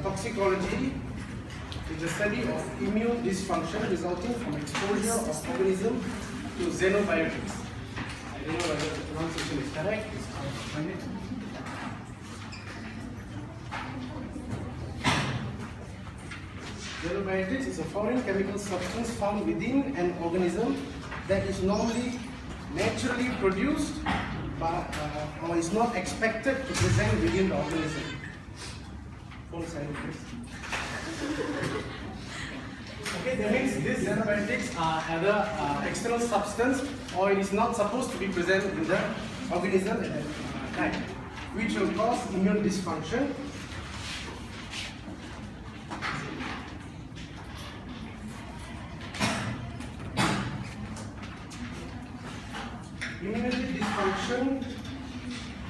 toxicology is the study of immune dysfunction resulting from exposure of organism to xenobiotics. I don't know whether the pronunciation is correct. Xenobiotics is a foreign chemical substance found within an organism that is normally naturally produced or is not expected to present within the organism. Phone silent, please. Okay, that means these xenobiotics are either external substance or it is not supposed to be present in the organism at that time, which will cause immune dysfunction. Immunity dysfunction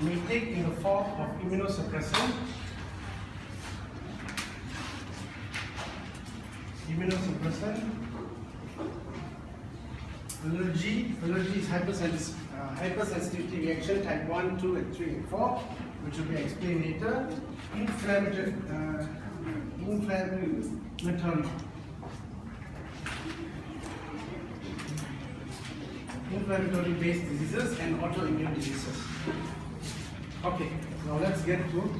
may take in the form of immunosuppression, allergy is hypersensitivity reaction type 1, 2, and 3, and 4, which will be explained later. Inflammatory based diseases and autoimmune diseases. Okay, now let's get to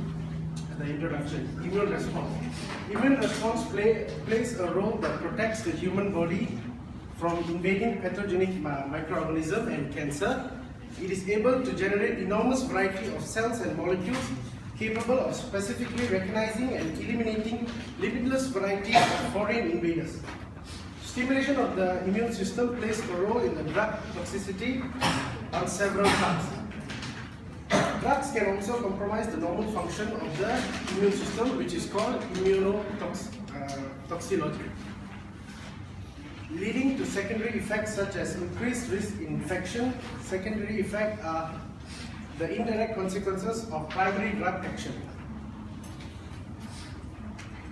the introduction. Immune response. Immune response plays a role that protects the human body from invading pathogenic microorganisms and cancer. It is able to generate enormous variety of cells and molecules capable of specifically recognizing and eliminating limitless variety of foreign invaders. Stimulation of the immune system plays a role in the drug toxicity on several drugs. Drugs can also compromise the normal function of the immune system, which is called immunotoxicity, leading to secondary effects such as increased risk in infection. Secondary effects are the indirect consequences of primary drug action.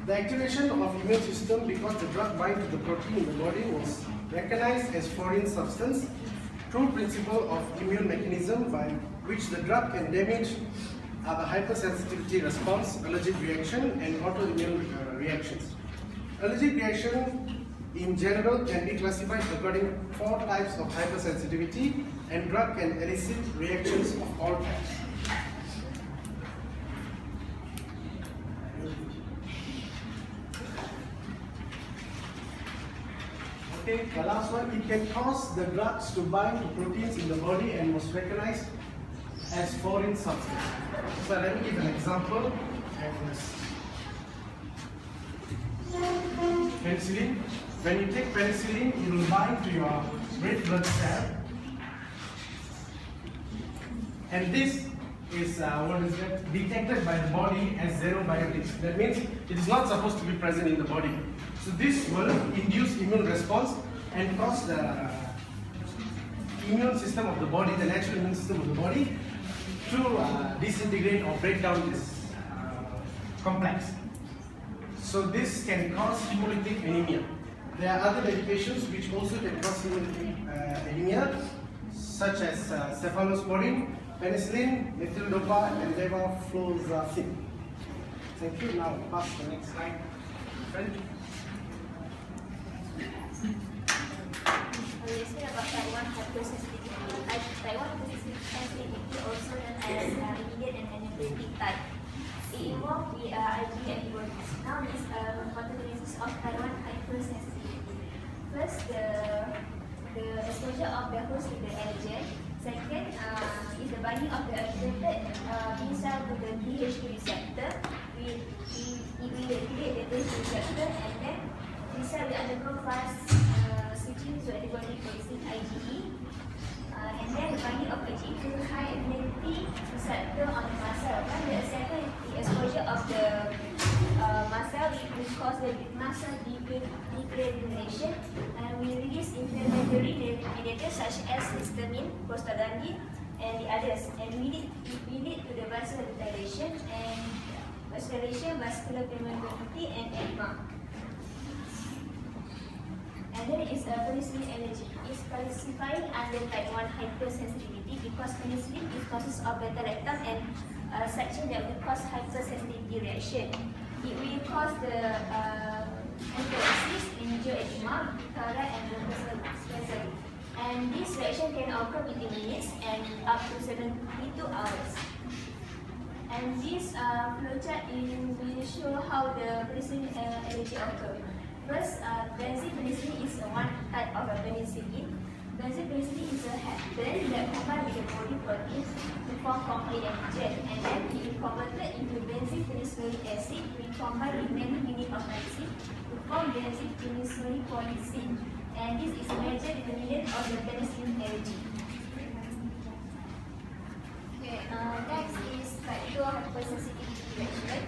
The activation of immune system because the drug binds to the protein in the body was recognized as foreign substance. True principle of immune mechanism by which the drug can damage are the hypersensitivity response, allergic reaction, and autoimmune reactions. Allergic reaction in general can be classified according to 4 types of hypersensitivity, and drug can elicit reactions of all types. Okay, the last one, it can cause the drugs to bind to proteins in the body and was recognized as foreign substance. So let me give an example. Penicillin. When you take penicillin, it will bind to your red blood cell. And this is detected by the body as xenobiotics. That means it is not supposed to be present in the body. So this will induce immune response and cause the immune system of the body, the natural immune system of the body, to disintegrate or break down this complex. So this can cause hemolytic anemia. There are other medications which also can cause hemolytic anemia, such as cephalosporin, penicillin, methyldopa, and levofloxacin. Thank you. Now pass the next slide. Friend. We say about type 1 hypersensitivity. Type 1 hypersensitivity, also known as immediate and anaphylactic type. It involves the IgE antibodies. Now, this pathogenesis of type 1 hypersensitivity. First, the exposure of the host to the allergen. Second, is the binding of the activated B cell to the TH2 receptor. We activate the TH2 receptor, and then B cell will undergo fast switching to antibody producing IgE. And then the binding of IgE to high affinity receptor on the mast cell. When the exposure of the mast cell will cause the mast cell degranulation, and we release inflammatory mediators such as histamine, prostaglandin, and the others. And we lead to the vasodilation and vascular permeability, and edema. And then is penicillin allergy. It's classified under type 1 hypersensitivity because penicillin is causes of beta-lactam and section that will cause hypersensitivity reaction. it will cause the anaphylaxis, angioedema, cataract, and vasospasm. And this reaction can occur within minutes and up to 72 hours. And this flowchart will show how the penicillin allergy occurs. First, benzene penicillin is one type of a penicillin. Benzene penicillin is a heptane that combines with the body protein to form complete antigen, and then it is converted into benzene penicillinic acid, which combine with many units of medicine to form benzene penicillinic polycine. And this is a major determinant of the penicillin allergy. Okay, next is type 2 hypersensitivity reaction.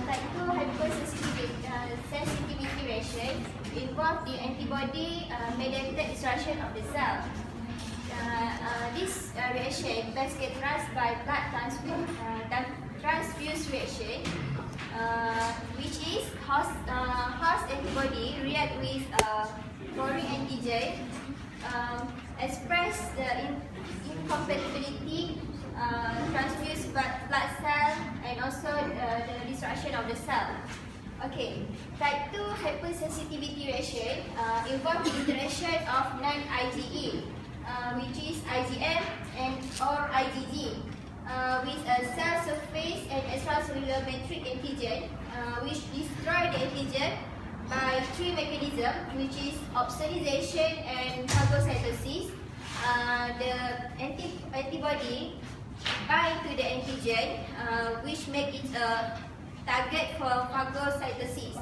Type 2 hypersensitivity reaction involve the antibody mediated destruction of the cell. This reaction best characterized by blood transfuse reaction, which is host antibody react with foreign antigen, express the incompatibility, transfuse blood cell, and also the destruction of the cell. Okay, type 2 hypersensitivity reaction involve the interaction of non-IgE, which is IgM and or IgG, with a cell surface and extracellular matrix antigen, which destroy the antigen by three mechanisms, which is opsonization and phagocytosis. The antibody bind to the antigen, which make it a target for phagocytosis.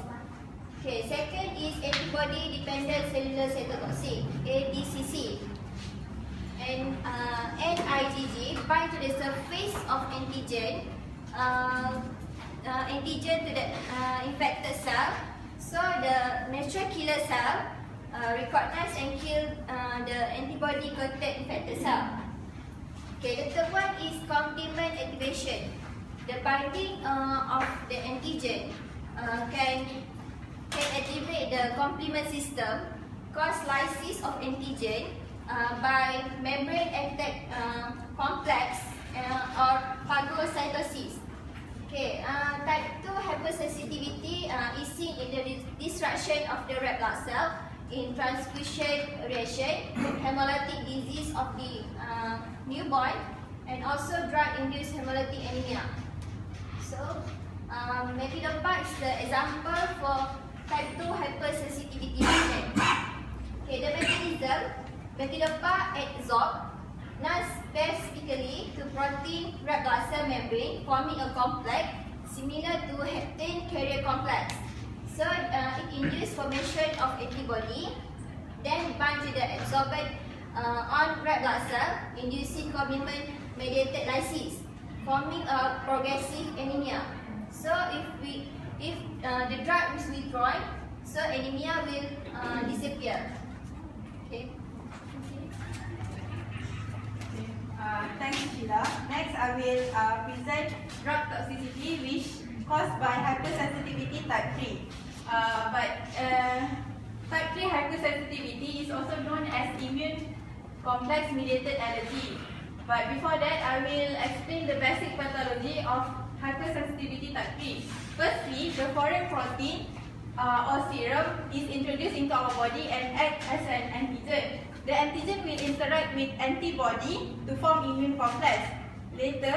Okay, second is antibody-dependent cellular cytotoxic (ADCC), and IgG bind to the surface of antigen, to the infected cell. So the natural killer cell recognize and kill the antibody-coated infected cell. Okay, the third one is complement activation. The binding of the antigen can activate the complement system, cause lysis of antigen by membrane attack complex or phagocytosis. Okay, type 2 hypersensitivity is seen in the destruction of the red blood cell, in transfusion reaction, hemolytic disease of the newborn, and also drug-induced hemolytic anemia. So, Mepidopa is the example for type 2 hypersensitivity reaction. Okay, the mechanism, Mepidopa adsorbs non-specifically to protein red blood cell membrane, forming a complex similar to heptane carrier complex. So, it induces formation of antibody, then bind to the absorbent on red blood cell, inducing complement mediated lysis, forming a progressive anemia. So if the drug is withdrawn, so anemia will disappear. Okay. Thanks, Sheila. Next, I will present drug toxicity, which caused by hypersensitivity type 3. Type 3 hypersensitivity is also known as immune complex mediated allergy. But before that, I will explain the basic pathology of hypersensitivity type 3. Firstly, the foreign protein or serum is introduced into our body and act as an antigen. The antigen will interact with antibody to form immune complex. Later,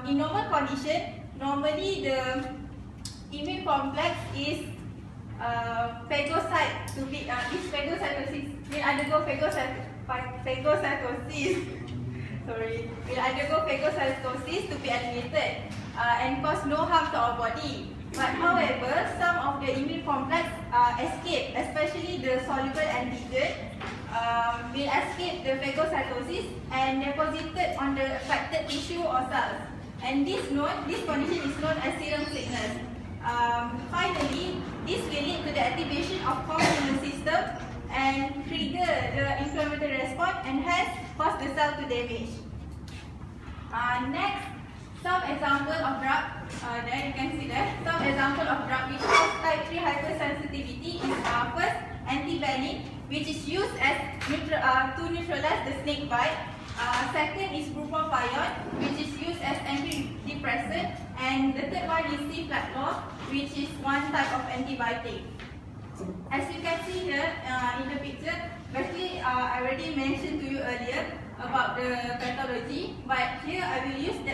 in normal condition, normally the immune complex is phagocyte to be phagocytosis will undergo phagocytosis. Will undergo phagocytosis to be eliminated and cause no harm to our body. But however, some of the immune complex escape, especially the soluble antigen, will escape the phagocytosis and deposited on the affected tissue or cells. And this condition is known as serum sickness. Finally, this will lead to the activation of common immune system and trigger the inflammatory response and hence cause the cell to damage. Next, some example of drug. There you can see there. Some example of drug which cause type 3 hypersensitivity is first antivenin, which is used as to neutralize the snake bite. Second is bupropion, which is used used as antidepressant, and the third one is Ceflatlor, which is one type of antibiotic. As you can see here in the picture, basically I already mentioned to you earlier about the pathology, but here I will use the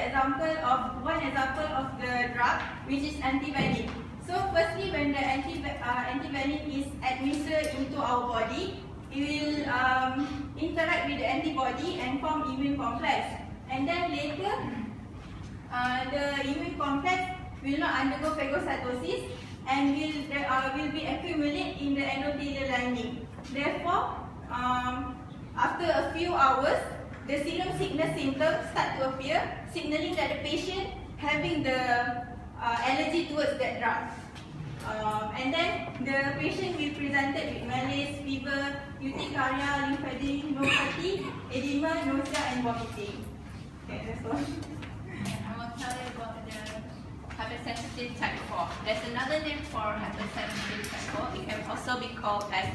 one example of the drug, which is antivenin. So firstly, when the antivenin is administered into our body, it will interact with the antibody and form immune complex. And then later, the immune complex will not undergo phagocytosis and will be accumulate in the endothelial lining. Therefore, after a few hours, the serum sickness symptoms start to appear, signaling that the patient having the allergy towards that drug. And then the patient will present with malaise, fever, urticaria, lymphadenopathy, edema, nausea, and vomiting. Okay, that's all. I will tell you about the hypersensitive type 4. There's another name for hypersensitive type 4. It can also be called as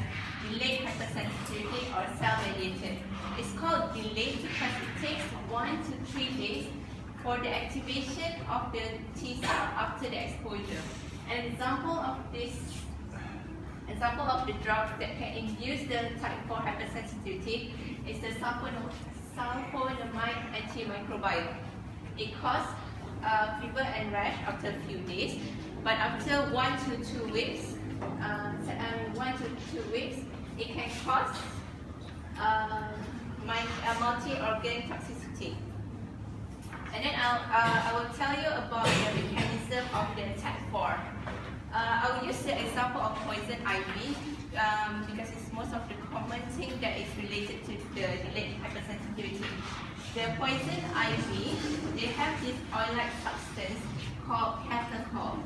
delayed hypersensitivity or cell-mediated. It's called delayed because it takes 1 to 3 days for the activation of the T cell after the exposure. An example of the drug that can induce the type 4 hypersensitivity is the sulfonamide antimicrobial. It causes fever and rash after a few days, but after 1 to 2 weeks, it can cause multi-organ toxicity. And then I will tell you about the mechanism of the type 4. I will use the example of poison ivy because it's most of the common thing that is related to the delayed hypersensitivity. The poison ivy, they have this oil-like substance called catechol.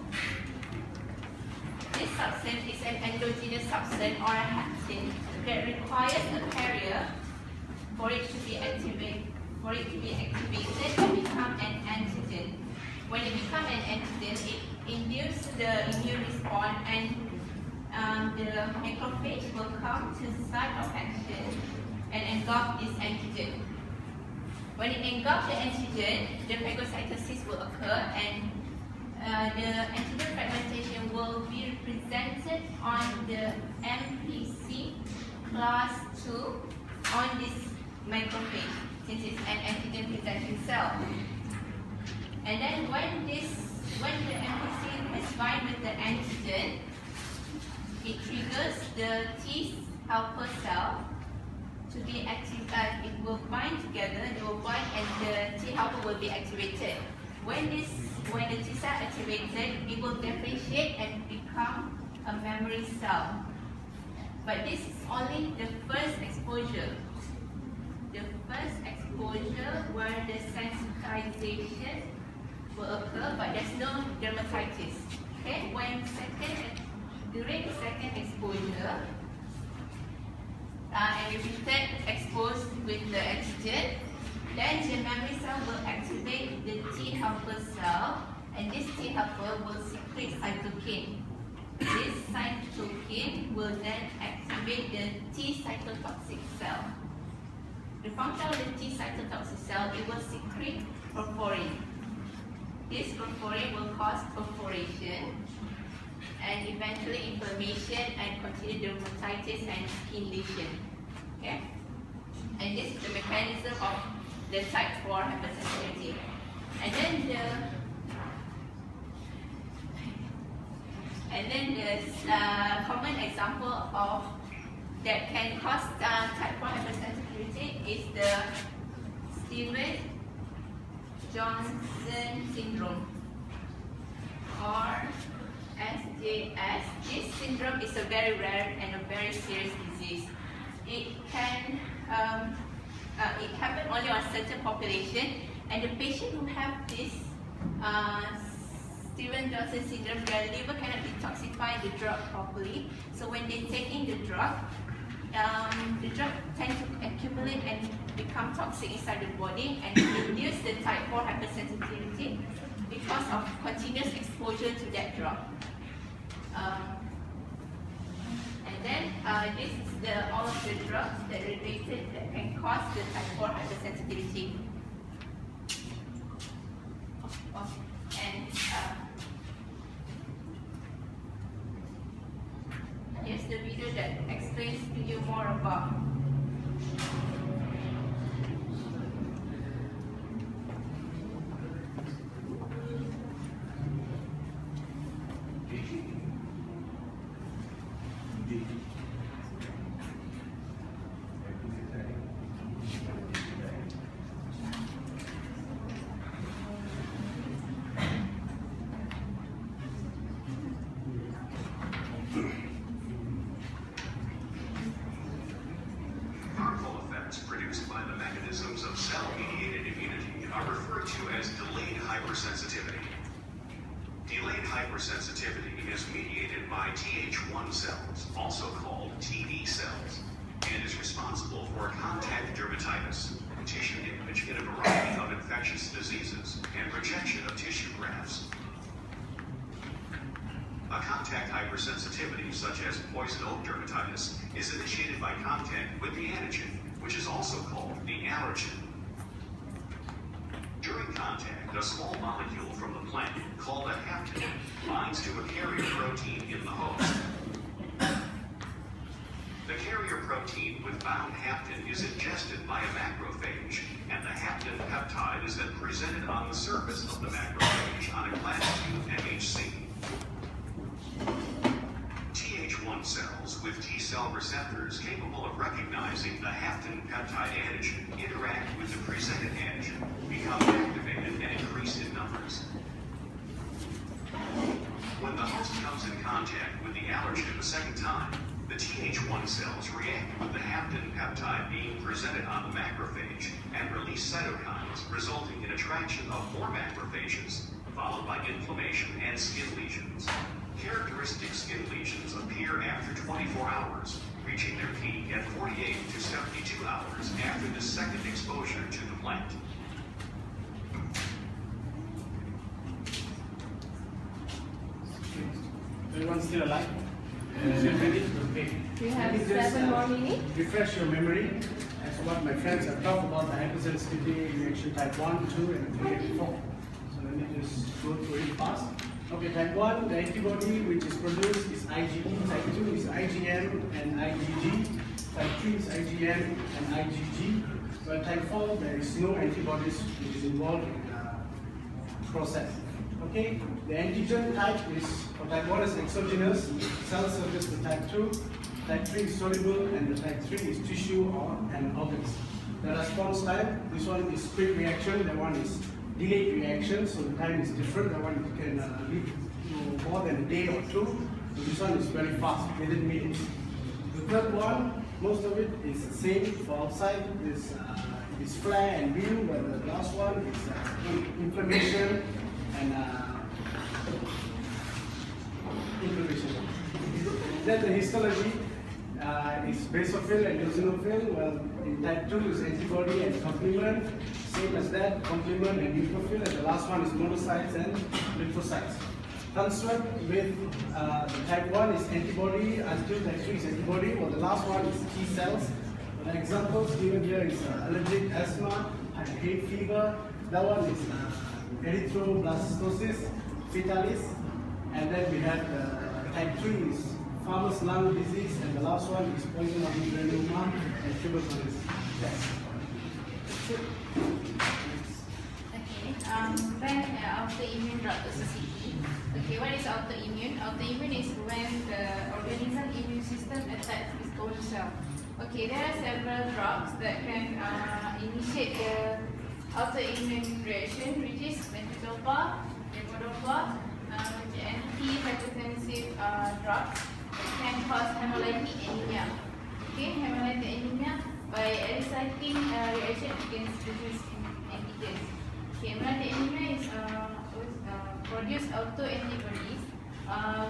This substance is an endogenous substance or a haptin that requires a carrier for it to be activated and become an antigen. When it becomes an antigen, it induces the immune response and the macrophage will come to the site of action and engulf this antigen. When it engulfs the antigen, the phagocytosis will occur and the antigen fragmentation will be represented on the MPC class 2 on this macrophage, since it's an antigen presenting cell. And then when the MPC is bind with the antigen, it triggers the T helper cell to be activated. It will bind together, they will bind and the T helper will be activated. When the T cell activated, it will differentiate and become a memory cell. But this is only the first exposure. The first exposure where the sensitization will occur, but there's no dermatitis. Okay, during the second exposure and repeated exposed with the antigen, then the memory cell will activate the T helper cell, and this T helper will secrete cytokine. This cytokine will then activate the T cytotoxic cell. The function of the T cytotoxic cell, it will secrete perforin. This perforin will cause perforation and eventually inflammation and continued dermatitis and skin lesion. Okay? And this is the mechanism of the type 4 hypersensitivity. And then the common example of that can cause type 4 hypersensitivity is the Stevens-Johnson syndrome or SJS. This syndrome is a very rare and a very serious disease. It can it happens only on certain population, and the patient who have this Stevens-Johnson syndrome, their liver cannot detoxify the drug properly. So when they take in the drug tends to accumulate and become toxic inside the body and induce the type 4 hypersensitivity because of continuous exposure to that drug. And then this is all of the drugs that related that can cause the type 4 hypersensitivity. of an here's the video that explains to you more about Harmful effects produced by the mechanisms of cell-mediated immunity are referred to as delayed hypersensitivity. Delayed hypersensitivity is mediated by Th1 cells, also called TB cells, and is responsible for contact dermatitis, tissue damage in a variety of infectious diseases, and rejection of tissue grafts. A contact hypersensitivity, such as poison oak dermatitis, is initiated by contact with the antigen, which is also called the allergen. During contact, a small molecule from the plant, called a hapten, binds to a carrier protein in the host. The carrier protein with bound hapten is ingested by a macrophage, and the hapten peptide is then presented on the surface of the macrophage on a class II MHC. Th1 cells with T-cell receptors capable of recognizing the hapten peptide antigen interact with the presented antigen, become activated, and increase in numbers. When the host comes in contact with the allergen the second time, the Th1 cells react with the hapten peptide being presented on the macrophage and release cytokines, resulting in attraction of more macrophages, followed by inflammation and skin lesions. Characteristic skin lesions appear after 24 hours, reaching their peak at 48 to 72 hours after the second exposure to the plant. Everyone still alive? Still ready? Okay. You have Let me just, 7 more minutes. refresh your memory as what my friends have talked about the hypersensitivity reaction type 1, 2, and 3, and 4. So let me just go through it fast. Okay, type 1, the antibody which is produced is IgE, type 2 is IgM and IgG, type 3 is IgM and IgG, but type 4 there is no antibodies which is involved in the process. Okay, the antigen type is, for type 1 is exogenous, cell surface to type 2, type 3 is soluble, and the type 3 is tissue or and organs. The response time, this one is quick reaction, that one is delayed reaction, so the time is different. That one can lead to more than a day or two. So this one is very fast, within minutes. The third one, most of it is the same for outside. Is flare and wheel, but the last one is inflammation and inflammation. Then the histology is basophil and eosinophil. Well, in type 2 is antibody and complement. Same as that, complement and neutrophil, and the last one is monocytes and lymphocytes. Construct with the type 1 is antibody, until type 3 is antibody, well the last one is T cells. The examples given here is allergic asthma, hay fever, that one is erythroblastosis fetalis, and then we have the type 3 is farmer's lung disease, and the last one is poison ivy granuloma and tuberculosis. Yes. Okay, then autoimmune drug toxicity. Okay, what is autoimmune? Autoimmune is when the organism immune system attacks its own cell. Okay, there are several drugs that can initiate the autoimmune reaction, which is levodopa, anti-hypertensive drugs that can cause hemolytic anemia. Okay, hemolytic anemia by eliciting reaction against disease antigens. Okay, hemolytic anemia is produce autoantibodies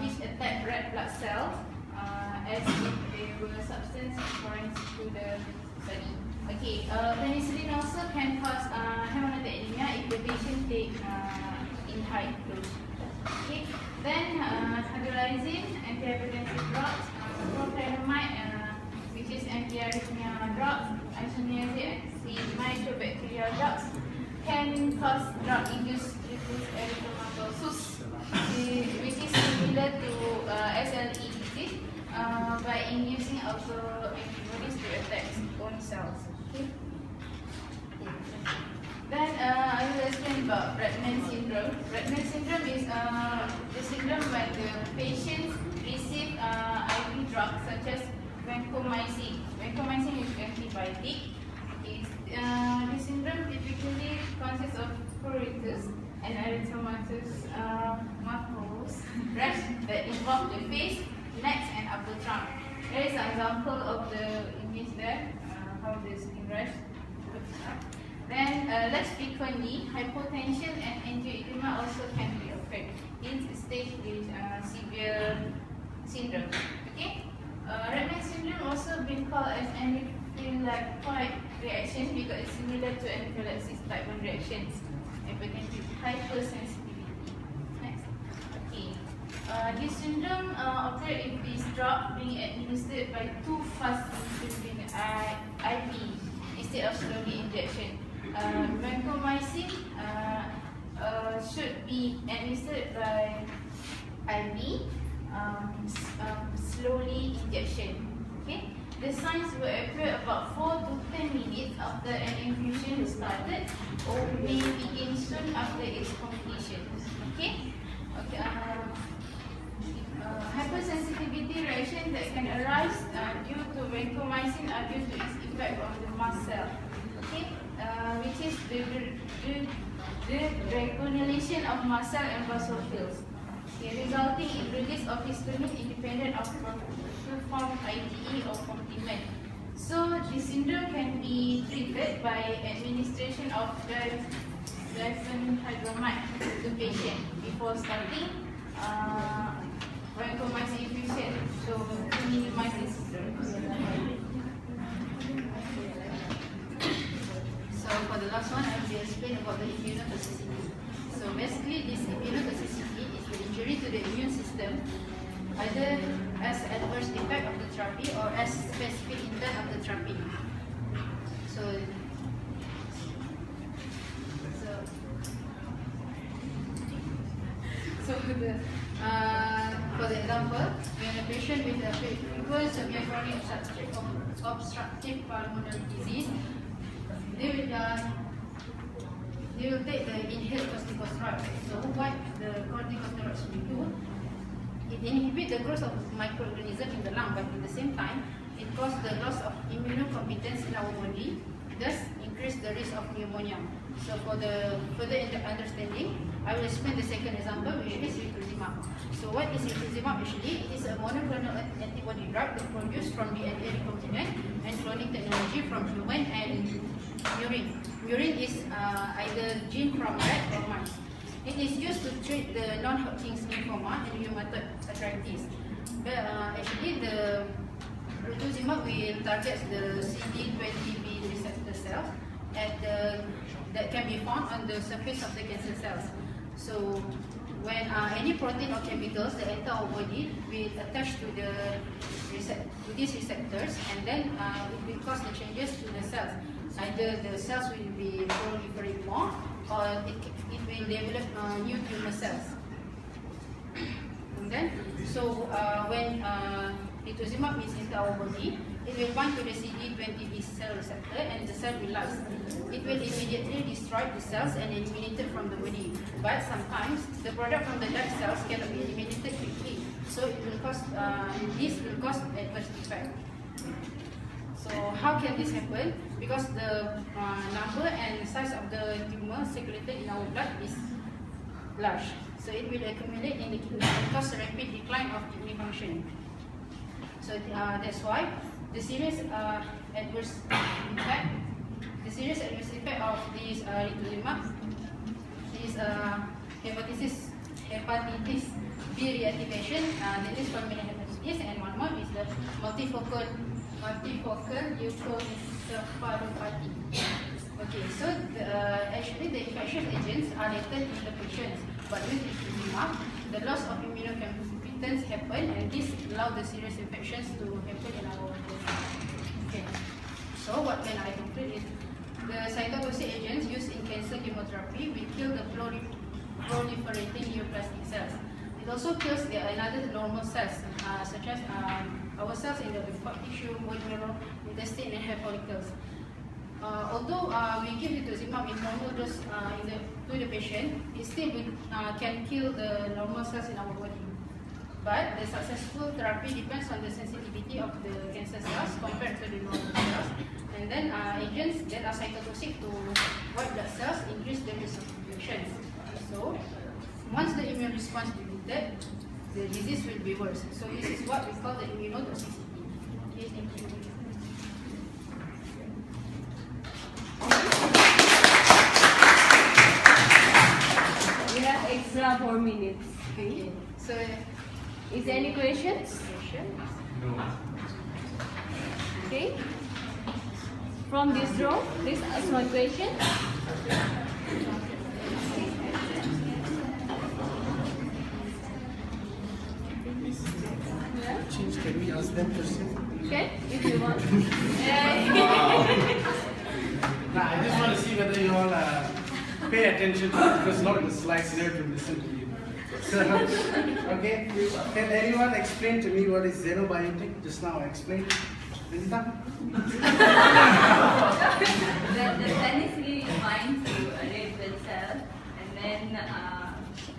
which attack red blood cells as if they were substance foreign to the body. Okay, penicillin also can cause hemolytic anemia if the patient take in high dose. Okay, then hydrolyzine, antihypertensive drugs, propionamide, which is anti-arrhythmia drugs, isoniazid, anti-microbacterial drugs, can cause drug-induced diffuse erythematosus, which is similar to SLE disease by inducing autoantibodies to attack own cells. Okay. Then I will explain about Renal syndrome. Renal syndrome is the syndrome when the patients receive IV drugs such as vancomycin. Vancomycin is antibiotic. This syndrome typically consists of pruritus and erythematous macros rash that involve the face, neck, and upper trunk. There is an example of the image there, how the skin rash looks like. Then, less frequently, hypotension and angioedema also can be occurred in stage with severe syndrome. Okay, Renal syndrome also been called as anaphylactic reaction because it's similar to anaphylaxis type 1 reactions. Hypertensive hypersensitivity. Next. Okay. This syndrome occurs if this drug being administered by too fast insulin IV instead of slowly injection. Vancomycin should be administered by IV, slowly injection. Okay. The signs will appear about 4 to 10 minutes after an infusion started, or may begin soon after its completion. Okay. Okay. Hypersensitivity reaction that can arise due to vancomycin are due to its effect on the mast cell. Okay. Which is the regulation of mast cell and basophils, okay, resulting in release of histamine independent of performed IgE or complement. So, this syndrome can be treated by administration of diphenhydramide to patient before starting vancomycin infusion, so to minimize this syndrome. So for the last one, I will explain about the immunotoxicity. So basically, this immunotoxicity is the injury to the immune system, either as adverse effect of the therapy or as specific intent of the therapy. So for the example, when a patient with a frequent severe chronic obstructive pulmonary disease, they will take the inhaled corticosteroid. So what the corticosteroids will do, it inhibits the growth of microorganisms in the lung, but at the same time, it causes the loss of immunocompetence in our body, thus increase the risk of pneumonia. So for the further understanding, I will explain the second example, which is rituximab. So what is rituximab actually? It is a monoclonal antibody drug that produced from DNA recombinant and cloning technology from human and murine. Murine is either gene from rat or mice. It is used to treat the non-Hodgkin's lymphoma and rheumatoid arthritis. But actually, the rituximab will target the CD20B receptor cells that can be found on the surface of the cancer cells. So when any protein or chemicals that enter our body will attach to these receptors, and then it will cause the changes to the cells. Either the cells will be proliferate more, or it will develop new tumor cells. And then, so when rituximab is into our body, it will bind to the CD20B cell receptor and the cell will lyse. It will immediately destroy the cells and eliminate it from the body. But sometimes the product from the dead cells cannot be eliminated quickly. So it will cause this will cause adverse effect. So how can this happen? Because the number and size of the tumor circulated in our blood is large. So it will accumulate in the kidney and cause a rapid decline of kidney function. So that's why the serious adverse effect of this rituximab is hepatitis B reactivation, that is pulmonary hepatitis, and one more is the multifocal leukoencephalopathy. Okay, so actually the infectious agents are latent in the patients, but with rituximab, the loss of immunocompetence happen, and this allows the serious infections to happen in our body. Okay, so what can I conclude is the cytotoxic agents used in cancer chemotherapy will kill the proliferating neoplastic cells. It also kills another normal cells, such as our cells in the lymphatic tissue, bone marrow, intestine, and hair follicles. Although we give rituximab in normal dose to the patient, it still can kill the normal cells in our body. But the successful therapy depends on the sensitivity of the cancer cells compared to the normal cells. And then agents that are cytotoxic to white blood cells increase the risk of infections. So once the immune response is depleted, the disease will be worse. So this is what we call the immunotoxicity. Okay, thank you. We have extra 4 minutes. Okay. So Is there any questions? No. Okay. From this row, please ask one question. Change, can we ask them questions? Okay, if you want. Nah, I just want to see whether you all pay attention to it, because not in the slides, you have to listen to you. So, okay, can anyone explain to me what is xenobiotic? Just now I explained. Vinita? The penicillin binds to a red blood cell, and then I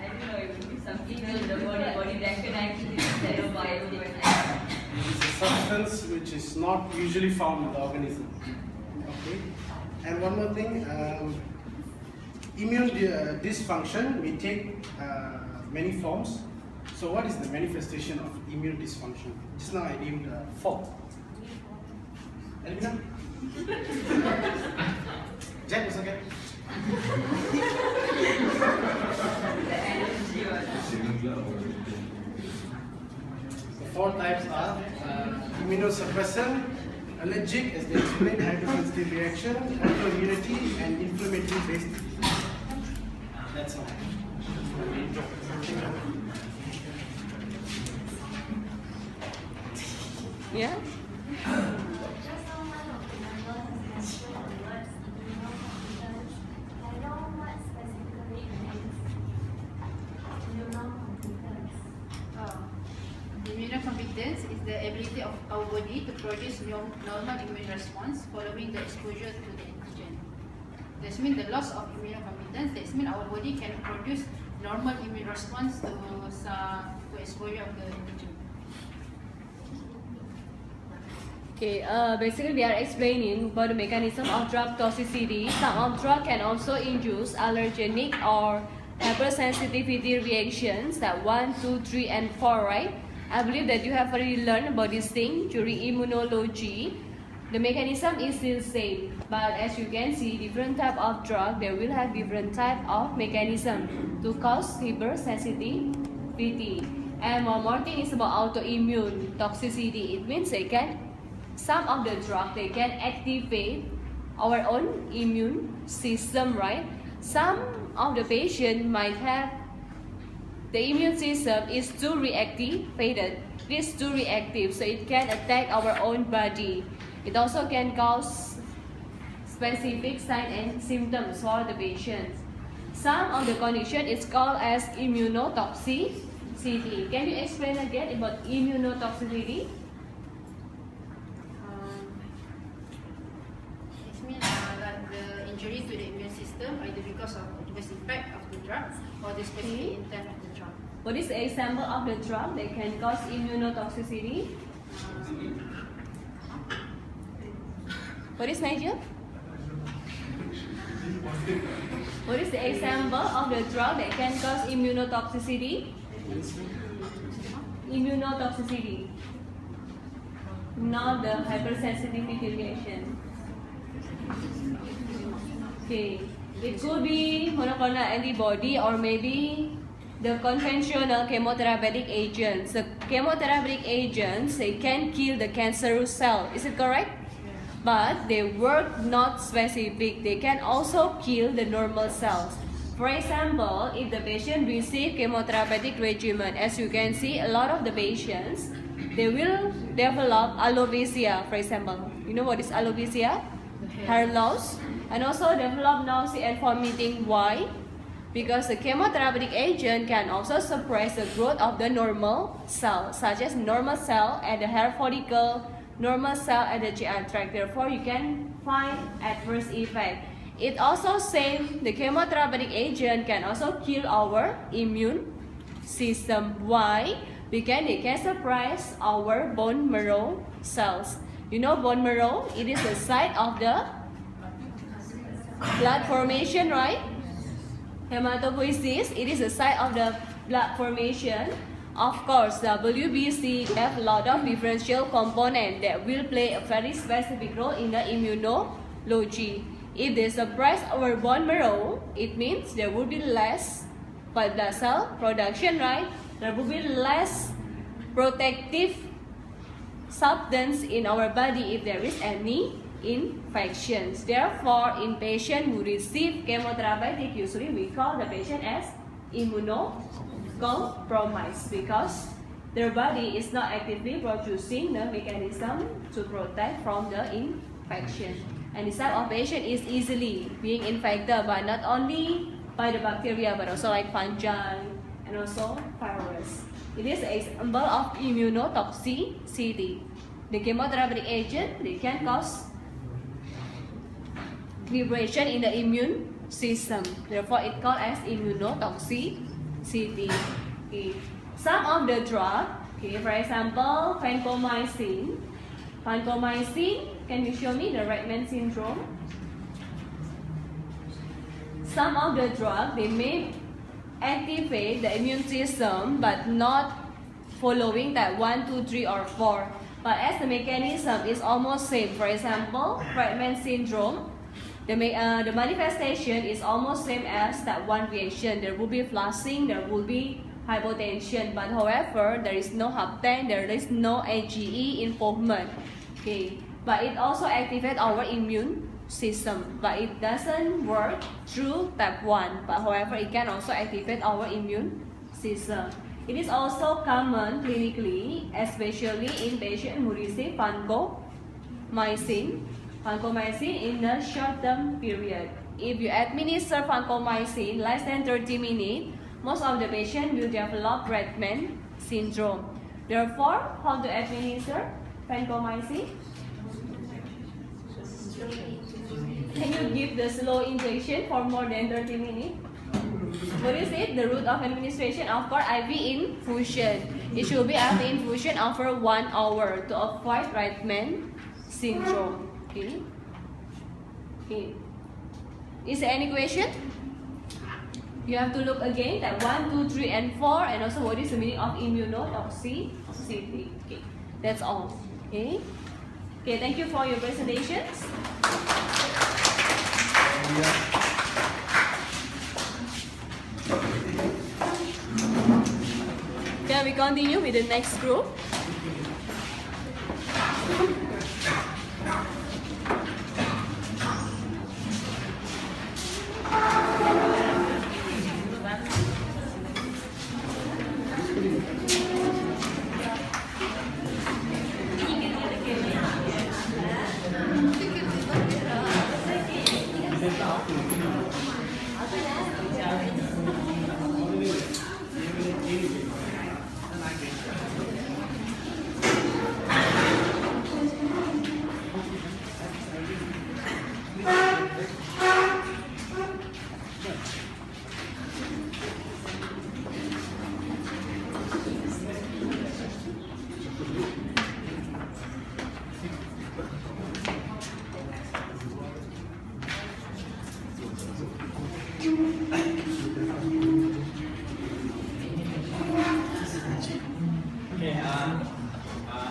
don't know, it would be something in the body recognizes it as xenobiotic. It is a substance which is not usually found in the organism. Okay, and one more thing, immune dysfunction may take many forms. So what is the manifestation of immune dysfunction? Just now I named 4. Elvina? Jack is okay. The 4 types are immunosuppressant, allergic, as they explained, hypersensitive reaction, autoimmunity, and inflammatory based disease. That's all. Yeah. Immunocompetence is the ability of our body to produce normal immune response following the exposure to the antigen. This means the loss of immunocompetence. This means our body can produce normal immune response to exposure of the antigen. Okay, basically they are explaining about the mechanism of drug toxicity. Some of drug can also induce allergenic or hypersensitivity reactions, that 1, 2, 3, and 4, right? I believe that you have already learned about this thing during immunology. The mechanism is still same, but as you can see, different type of drug, they will have different type of mechanism to cause hypersensitivity. And one more thing is about autoimmune toxicity. It means some of the drug, they can activate our own immune system, right? Some of the patient might have the immune system is too reactivated. It is too reactive, so it can attack our own body. It also can cause specific signs and symptoms for the patients. Some of the condition is called as immunotoxicity. Can you explain again about immunotoxicity? It means that the injury to the immune system either because of the effect of the drug or the specific intent of the drug. What is the example of the drug that can cause immunotoxicity? What is major? What is the example of the drug that can cause immunotoxicity? Immunotoxicity. Not the hypersensitivity reaction. Okay. It could be monoclonal antibody or maybe the conventional chemotherapeutic agents. The chemotherapeutic agents, they can kill the cancerous cell. Is it correct? But they work not specific. They can also kill the normal cells. For example, if the patient receive chemotherapeutic regimen, as you can see, a lot of the patients, they will develop alopecia, for example. You know what is alopecia? Hair loss. And also develop nausea and vomiting. Why? Because the chemotherapeutic agent can also suppress the growth of the normal cell, such as normal cell at the hair follicle, normal cell at the GI tract. Therefore, you can find adverse effect. It also same, the chemotherapeutic agent can also kill our immune system. Why? Because it can suppress our bone marrow cells. You know bone marrow, it is the site of the blood formation, right? Hematopoiesis, it is the site of the blood formation. Of course, WBC have a lot of differential components that will play a very specific role in the immunology. If they suppress our bone marrow, it means there will be less white blood cell production, right? There will be less protective substance in our body if there is any infections. Therefore, in patients who receive chemotherapy, usually we call the patient as immunocompromised because their body is not actively producing the mechanism to protect from the infection. And this type of patient is easily being infected by not only by the bacteria but also like fungi and also virus. It is an example of immunotoxicity. The chemotherapeutic agent, they can cause vibration in the immune system. Therefore, it called as immunotoxicity. Okay. Some of the drug, okay, for example, vancomycin. Vancomycin, can you show me the Redman syndrome? Some of the drug, they may activate the immune system but not following that 1, 2, 3 or 4. But as the mechanism is almost same. For example, Redman syndrome, the manifestation is almost same as that one reaction. There will be flushing, there will be hypotension, but however, there is no hapten, there is no AGE involvement. Okay, but it also activates our immune system, but it doesn't work through type 1. But however, it can also activate our immune system. It is also common clinically, especially in patients who receive vancomycin in the short-term period. If you administer vancomycin less than 30 minutes, most of the patients will develop Redman syndrome. Therefore, how to administer vancomycin? Can you give the slow injection for more than 30 minutes? What is it? The route of administration? Of course, IV infusion. It should be IV infusion after 1 hour to avoid Redman syndrome. Okay. Okay. Is there any question? You have to look again at 1, 2, 3, and 4, and also what is the meaning of immunotoxicity. Okay, that's all. Okay. Okay. Thank you for your presentations. Can we continue with the next group?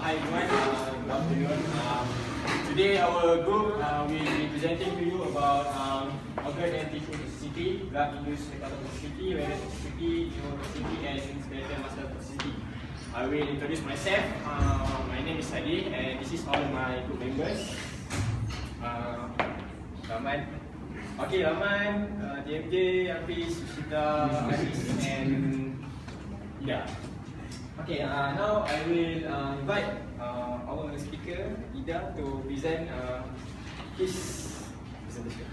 Hi everyone, good afternoon. Today our group will be presenting to you about organ and tissue toxicity, drug-induced hepatotoxicity, renal toxicity, neurotoxicity, and skeletal muscle toxicity. I will introduce myself. My name is Hadi, and this is all my group members. Rahman. Okay, Rahman, DMJ, Hafiz, Sushita, Aris, and Ida. Okay, now I will invite our speaker, Ida, to present his presentation.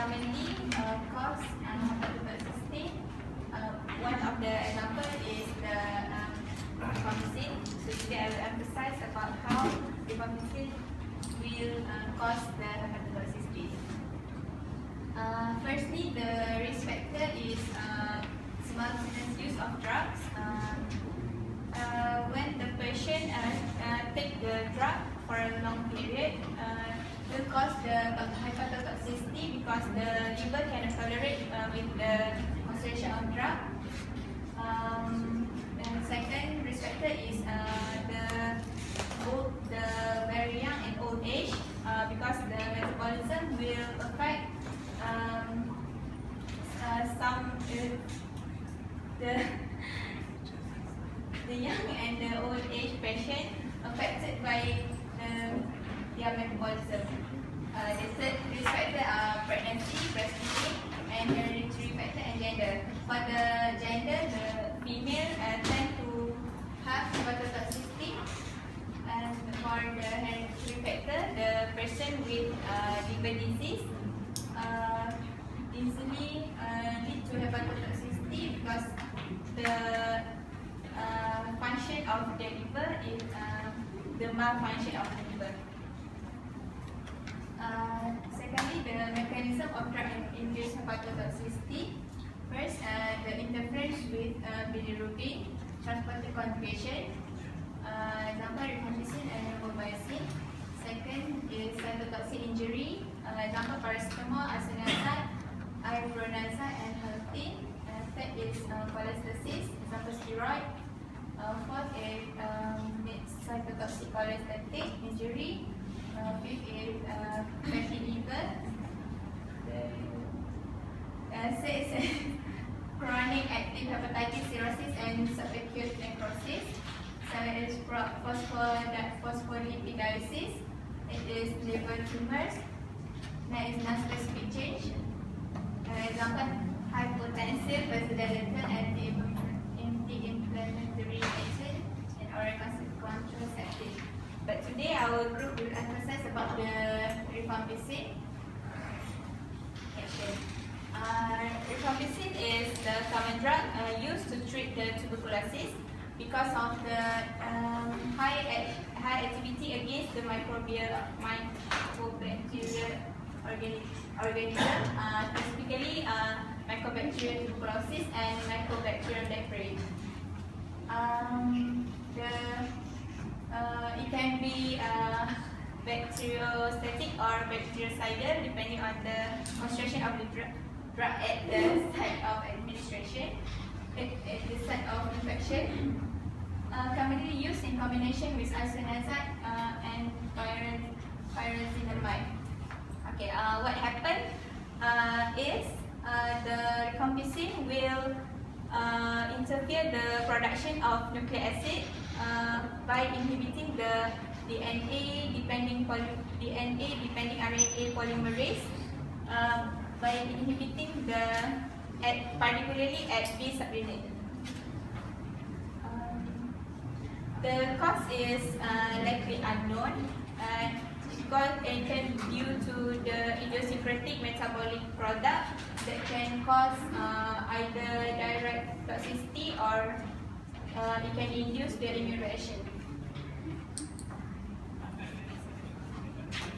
commonly cause hepatotoxicity. One of the example is the rifampicin. So today I will emphasize about how rifampicin will cause the hepatotoxicity. Firstly, the risk factor is simultaneous use of drugs. When the patient take the drug for a long period, will cause the hepatotoxicity because the liver cannot tolerate with the concentration of drug. And second risk factor is the very young and old age because the metabolism will affect the young and the old age patient affected by their metabolism. The third risk factor are pregnancy, breastfeeding, and hereditary factor and gender. For the gender, the female tend to have hepatotoxicity, and for the hereditary factor, the person with liver disease easily lead to hepatotoxicity because the function of the liver is the malfunction of the liver. Secondly, the mechanism of drug-induced hepatotoxicity. First, the interference with bilirubin, transporter conjugation, example rifampicin and neomycin. Second is cytotoxic injury, example paracetamol, isoniazid, ibuprofen, and halotine. Third is cholestasis, example steroid. Fourth is cytotoxic cholestatic injury. Fifth is fatty liver. Sixth is chronic active hepatitis, cirrhosis, and subacute necrosis. Seven is phospholipidiasis. It is liver tumors. Next is non-specific change. Example, hypotensive, vasodilator, anti-inflammatory agent, and oral contraceptive. But today our group will emphasize about the rifampicin action. Rifampicin is the common drug used to treat the tuberculosis because of the high activity against the microbacterial organism, specifically Mycobacterium tuberculosis and Mycobacterium leprae. It can be bacteriostatic or bactericidal depending on the concentration of the drug at the site of administration, at the site of infection. Commonly used in combination with isoniazid and pyrazinamide. Okay, what happened is the rifampicin will interfere the production of nucleic acid by inhibiting the DNA-depending RNA polymerase by inhibiting particularly at B subunit. The cause is likely unknown because it can be due to the idiosyncratic metabolic product that can cause either direct toxicity or it can induce the immune reaction.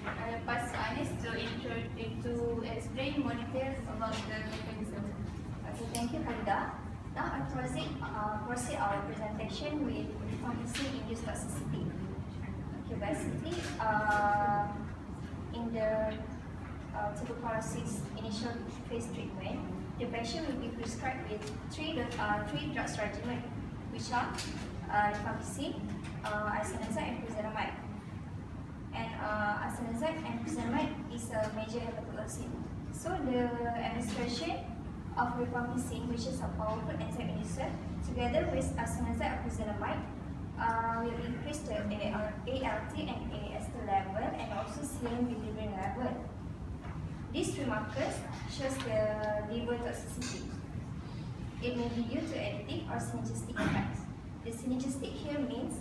I'll pass to Anis to explain more details about the mechanism. Okay, thank you, Farida. Now I'll proceed our presentation with rifampicin-induced toxicity. Okay, basically, in the tuberculosis initial phase treatment, the patient will be prescribed with three drugs regimen, which are rifampicin, isoniazid, and pyrazinamide. And isoniazid and pyrazinamide is a major hepatotoxin. So the administration of rifampicin, which is a powerful enzyme inducer, together with isoniazid and pyrazinamide, will increase the ALT and AST level and also serum bilirubin level. These three markers shows the liver toxicity. It may be due to additive or synergistic effects. The synergistic here means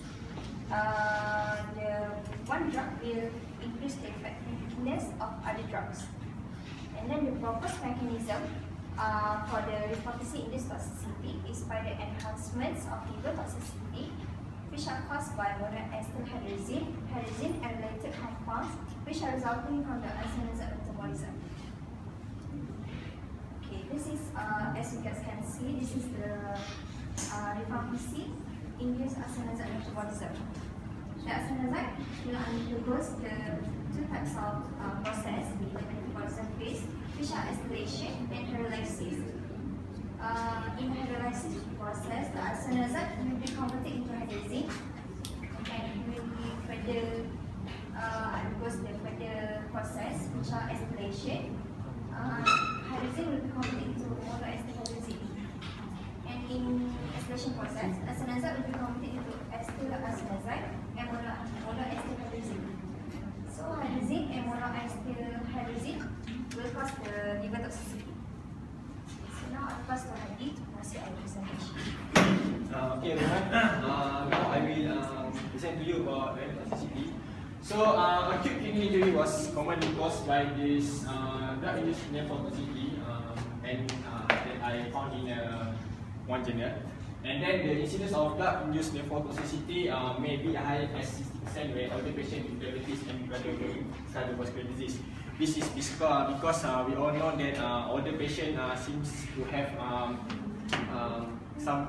the one drug will increase the effectiveness of other drugs. And then the proposed mechanism for the reproducing-induced toxicity is by the enhancements of liver toxicity, which are caused by monoester hydrazine, and related compounds, which are resulting from the enzymatic metabolism. Okay, this is, as you guys can see, this is the reproducing-induced enzymatic metabolism. The enzyme will undergo the two types of process in the metabolism phase, which are acetylation and hydrolysis. In the hydrolysis process, the enzyme will be converted into hydrazine and will be further undergoes the further process, which are acetylation. Hydrazine will be converted into monoester hydrazine. And in acetylation process, enzyme will be converted into acetyl-acenosine and monoester hydrazine. So hydrazine and monoester hydrazine will cause the liver toxicity. So now I'll pass to Hadi to proceed our presentation. Okay everyone, now I will present to you about renal toxicity. So acute kidney injury was commonly caused by this drug-induced nephrotoxicity and that I found in one journal. And then the incidence of drug-induced nephrotoxicity may be high as 60% when older patients with diabetes and cardiovascular disease. This is because we all know that older patients seems to have some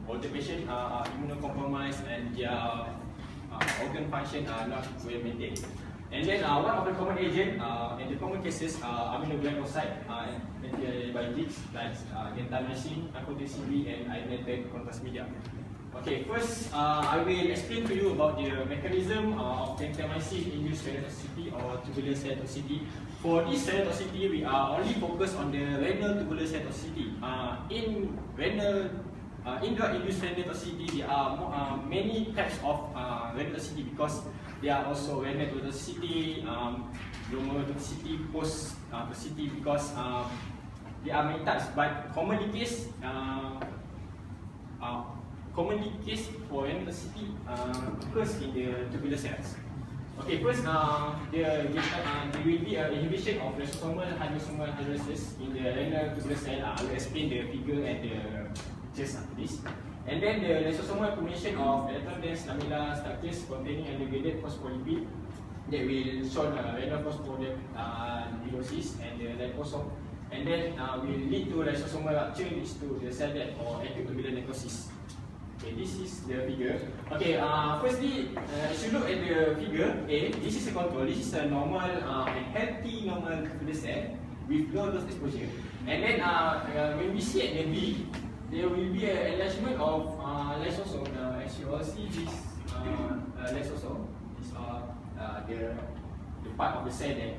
older patients are immunocompromised and their organ function are not well maintained. And then one of the common agents in the common cases are aminoglycoside and antibiotics like gentamicin, amphotericin and iodinated contrast media. Okay, first I will explain to you about the mechanism of gentamicin-induced renal toxicity or tubular cell toxicity. For this cell toxicity, we are only focused on the renal tubular cell toxicity. In drug-induced renal toxicity, there are many types of renal toxicity because there are also renal toxicity, glomerulotoxicity, post-toxicity because there are many types. But commonly case for renal toxicity occurs in the tubular cells. Okay, first there will be an inhibition of lysosomal hydrolysis in the renal tubular cell. I will explain the figure and the just after this. And then the lysosomal accumulation of electron-dense lamellar structures containing aggregated phospholipid that will show renal phospholipidosis and the liposome, and then will lead to lysosomal rupture, leads to the cell death or acute tubular necrosis. Okay, this is the figure. Okay, firstly, if you look at the figure A, this is a control. This is a normal and healthy normal tubular cell with low dose exposure. And then when we see at the B, there will be an enlargement of lysosome. As you all see, this lysosome is the part of the cell that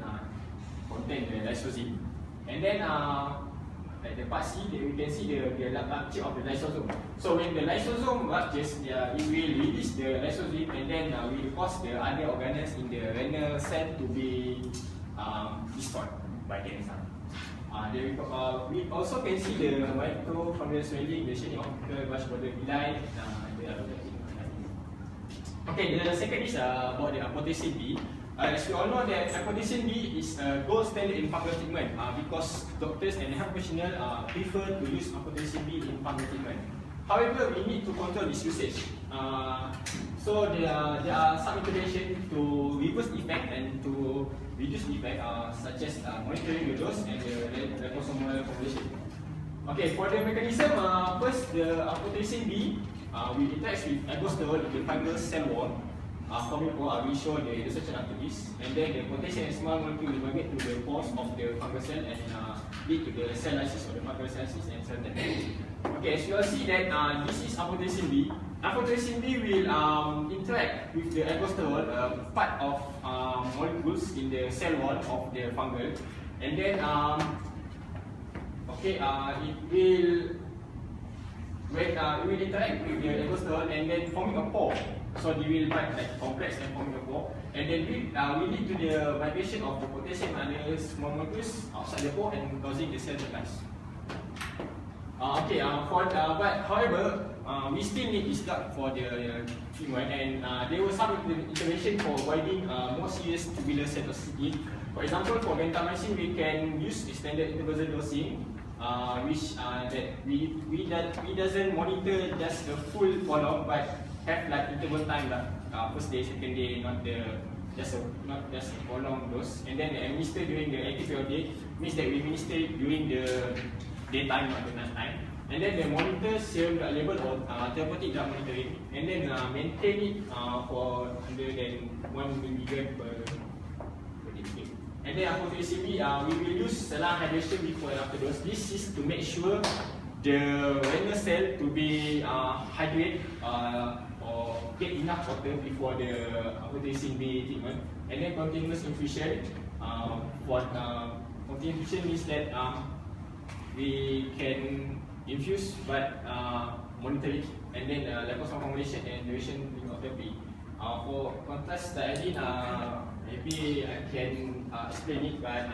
contain the lysosome. And then at the part C, we can see the rupture of the lysosome. So when the lysosome ruptures, it will release the lysosome and then will cause the other organelles in the renal cell to be destroyed by the enzyme. We also can see the mitochondrial swelling, the shading of the vascular villi. Okay, the second is about the amphotericin B. As we all know that amphotericin B is a gold standard in fungal treatment because doctors and health professionals prefer to use amphotericin B in fungal treatment. However, we need to control this usage. So there are some interventions to reverse the effect and to reduce the effect, such as monitoring the dose and the liposomal formulation. Okay, for the mechanism, first the amphotericin B will interact with aldosterone in the fungal cell wall. I will show the illustration after this. And then the potassium and small molecule will migrate to the pores of the fungal cell and lead to the cell lysis or the fungal cell lysis and cell death. Okay, as you all see that this is amphotericin B. Amphotericin B will interact with the aldosterone, part of molecules in the cell wall of the fungal, and then it will interact with the aldosterone and then forming a pore. So they will bind like complex and forming a pore, and then will lead to the migration of the potassium and other small molecules outside the pore and causing the cell to lyse. But however, we still need this drug for the treatment, and there were some intervention for avoiding more serious tubular cytotoxicity. For example, for gentamicin, we can use extended interval dosing, which that we doesn't monitor just the full follow-up, but have like interval time like first day, second day, not just a prolonged dose, and then administer during the active period, means that we administer during the daytime, not the night time. And then they monitor serum drug level or therapeutic drug monitoring, and then maintain it for under than 1 mg per day. And then after CB, we will use saline hydration before and after dose. This is to make sure the renal cell to be hydrated or get enough water before the CB treatment. And then continuous infusion. For continuous infusion means that we can infuse but monitor it, and then levels of formulation and duration of therapy. For contrast dialysis, maybe I can explain it, but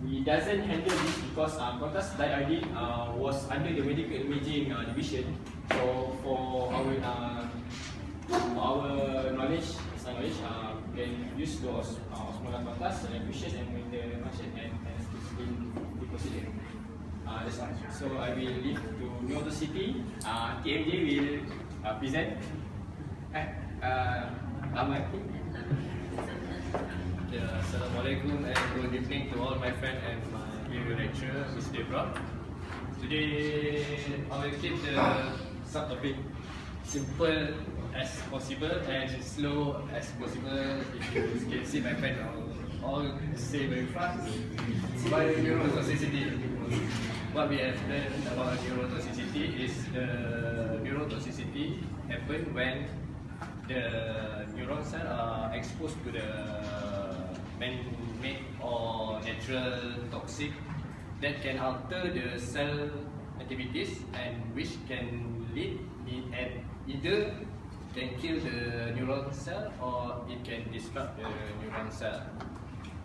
we doesn't handle this because contrast dialysis was under the medical imaging division. So for our knowledge, we can use those osmolar contrast and infusion and monitor function and be considered. That's all. So I will leave to Neuro-Toxicity. TMJ will present. Assalamualaikum and good evening to all my friends and my video lecturer, Ms. Debra. Today I will keep the subtopic simple as possible and slow as possible. If you can see my friend all say very fast. By neurotoxicity. What we have learned about neurotoxicity is the neurotoxicity happens when the neuron cells are exposed to the man-made or natural toxic that can alter the cell activities and which can lead and either can kill the neuron cell or it can disrupt the neuron cell.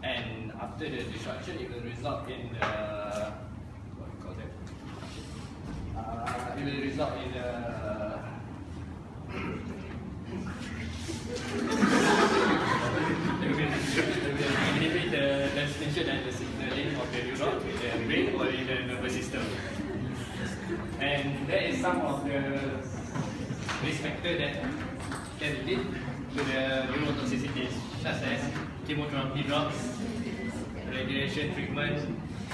And after the disruption, it will result in the it will result in inhibit the transmission and the signaling of the neuron in the brain or in the nervous system. And there is some of the risk factors that can lead to the neurotoxicity, such as chemotherapy drugs, radiation treatment,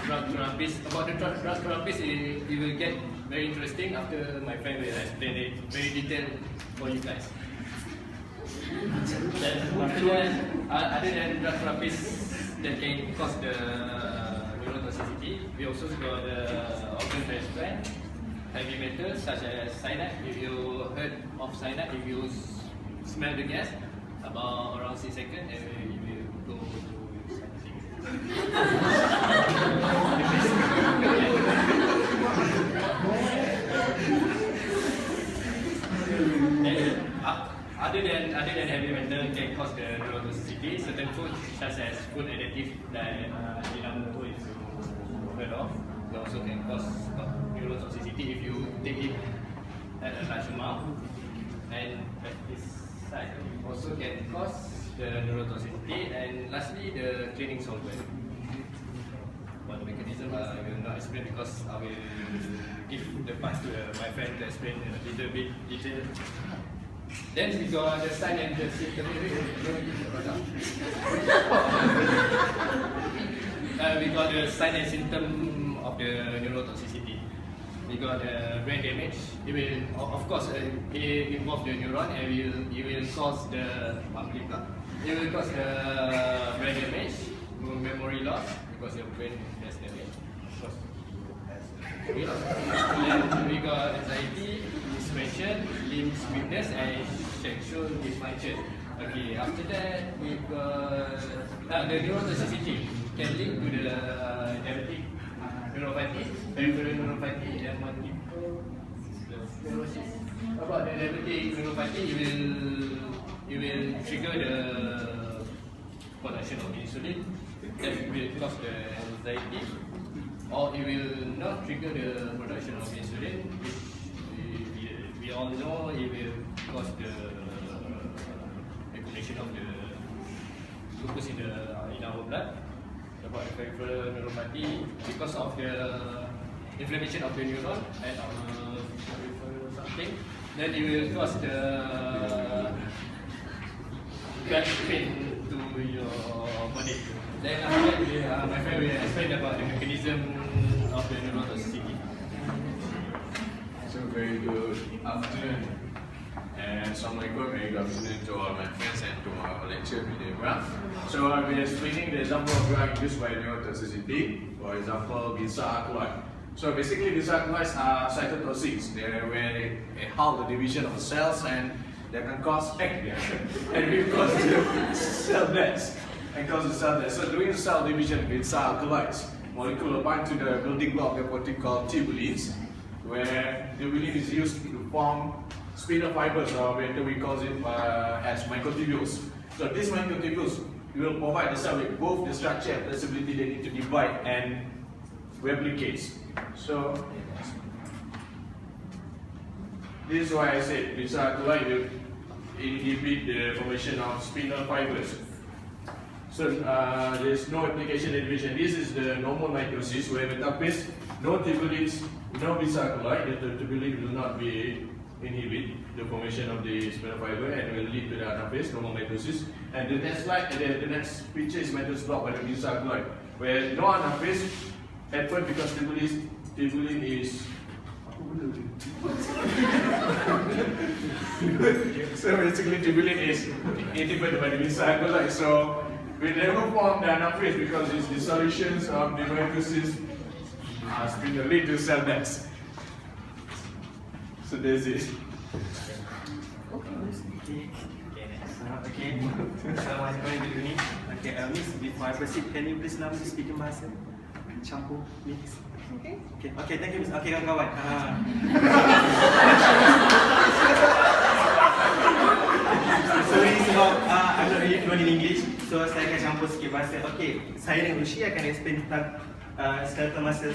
drug therapies. About the drug therapies, it will get very interesting after my friend will explain it very detailed for you guys. Other than drug therapies that can cause the neurotoxicity, we also got the organ transplant, heavy metals such as cyanide. If you heard of cyanide, if you smell the gas, about around 6 seconds, and you will go to Other than heavy metal can cause the neurotoxicity, certain foods such as food additives that Immunotoxicity if you heard of, they also can cause neurotoxicity if you take it at a large amount. And pesticide also can cause the neurotoxicity. And lastly, the cleaning solvent. What the mechanism I will not explain because I will give the part to my friend to explain a little bit detail. Then we got the sign and the symptom. We got the sign and symptom of the neurotoxicity. We got the brain damage. It will, of course, it involves the neuron and it will cause the brain damage, memory loss because your brain has damage. Then we got anxiety, depression, limb weakness, and sexual dysfunction. Okay, after that we got the neurotoxicity can link to the diabetic neuropathy, peripheral neuropathy, and multiple sclerosis. About the diabetic neuropathy, it will trigger the production of insulin that will cause the anxiety, or it will not trigger the production of insulin, which all know, it will cause the accumulation of the glucose in our blood, about the peripheral neuropathy because of the inflammation of the neuron and our peripheral something. Then it will cause the back pain to your body. Then after that, my friend will explain about the mechanism of the neurotoxicity. So very good afternoon, and Assalamualaikum, very good afternoon to all my friends and to our lecture video. So I'll be explaining the example of drug used by neurotoxicity. For example, beta alkaloid. So basically, beta alkaloids are cytotoxics. They halt the division of cells and they can cause and will cause the cell death. So during the cell division, beta alkaloids molecule bind to the building block of what we call tubulins, where tubulin is used to form spindle fibers, or better we call it as microtubules. So these microtubules will provide the cell with both the structure and flexibility they need to divide and replicate. So this is why I said beta alkaloid will inhibit the formation of spindle fibers. So there is no application division. This is the normal mitosis where metaphase, no tubulins, no beta alkaloid. The tubulin will not be inhibit the formation of the spindle fiber and will lead to the anaphase, normal mitosis. And the next slide, the next picture is mitosis blocked by the beta alkaloid, where no anaphase happen because tubulin is. So basically, tubulin is inhibited by the beta alkaloid. So we never form the anaphase because its dissolutions of the mitosis will lead to cell death. So that's it. Okay. Assalamualaikum everybody. Okay, Miss, before I proceed, can you please now speak in bahasa campur, mix? Okay. Okay, thank you, Miss. Okay, kawan-kawan. Sorry sebab I'm not really fluent in English, so saya akan campur sikit bahasa. Okay, saya dan Rushi akan explain tentang skeletal muscle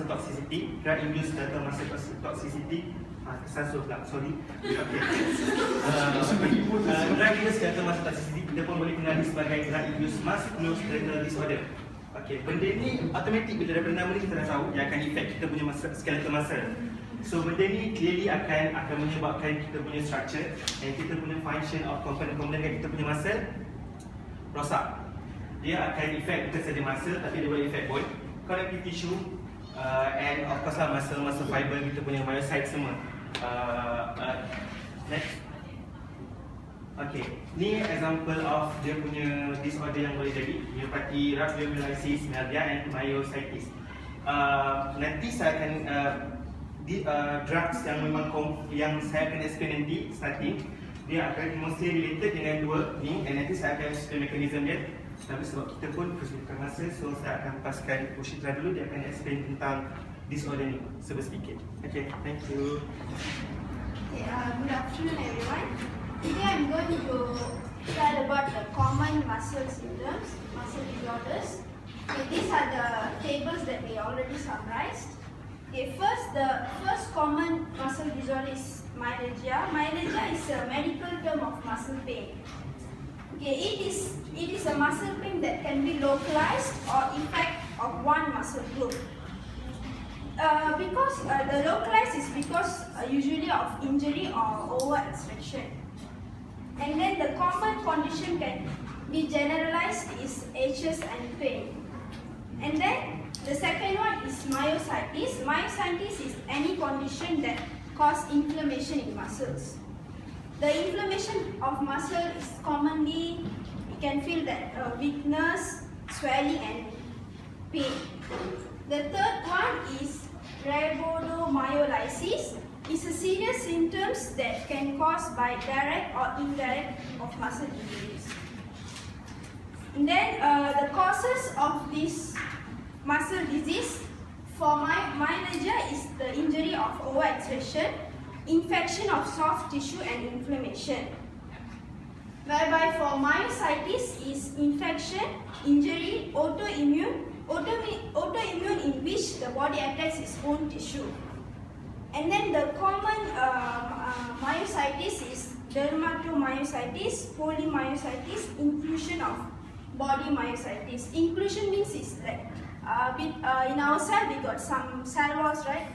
toxicity, drug-induced skeletal muscle toxicity. Tersasul pula, sorry. Okay. Drug-induced skeletal muscle toxicity kita pun boleh kenali sebagai drug-induced musculoskeletal disorder. Okay, benda ni automatik bila daripada nama ni kita dah tahu dia akan affect kita punya skeletal muscle. So benda ni clearly akan menyebabkan kita punya structure dan kita punya function of component kat kita punya muscle rosak. Dia akan affect bukan saja muscle tapi dia boleh affect bone, connective tissue and of course lah muscle fiber kita punya myocyte semua. Next. Okay, ni example of dia punya disorder yang boleh jadi myopathy, rhabdomyolysis, myalgia and myositis. Nanti saya akan drugs yang memang yang saya akan explain nanti starting, dia akan mostly related dengan dua ni and nanti saya akan explain mekanisme dia. Tapi sebab kita pun kesulitan masa, so saya akan lepaskan Pushitra dulu, dia akan explain tentang disorder ni sedikit. Okay, thank you. Okay, good afternoon everyone. Today I'm going to tell about the common muscle symptoms, muscle disorders. Okay, these are the tables that we already summarized. Okay, the first common muscle disorder is myalgia. Myalgia is a medical term of muscle pain. Okay, it is a muscle pain that can be localized or effect of one muscle group. Because the localized is because usually of injury or overexertion. And then the common condition can be generalized is aches and pain. And then the second one is myositis. Myositis is any condition that cause inflammation in muscles. The inflammation of muscle is commonly, you can feel that weakness, swelling and pain. The third one is rhabdomyolysis. It's a serious symptoms that can cause by direct or indirect of muscle injuries. And then the causes of this muscle disease for myalgia is the injury of overexertion, infection of soft tissue and inflammation. Whereby for myositis is infection, injury, autoimmune in which the body attacks its own tissue. And then the common myositis is dermatomyositis, polymyositis, inclusion of body myositis. Inclusion means is like in our cell we got some cell walls, right?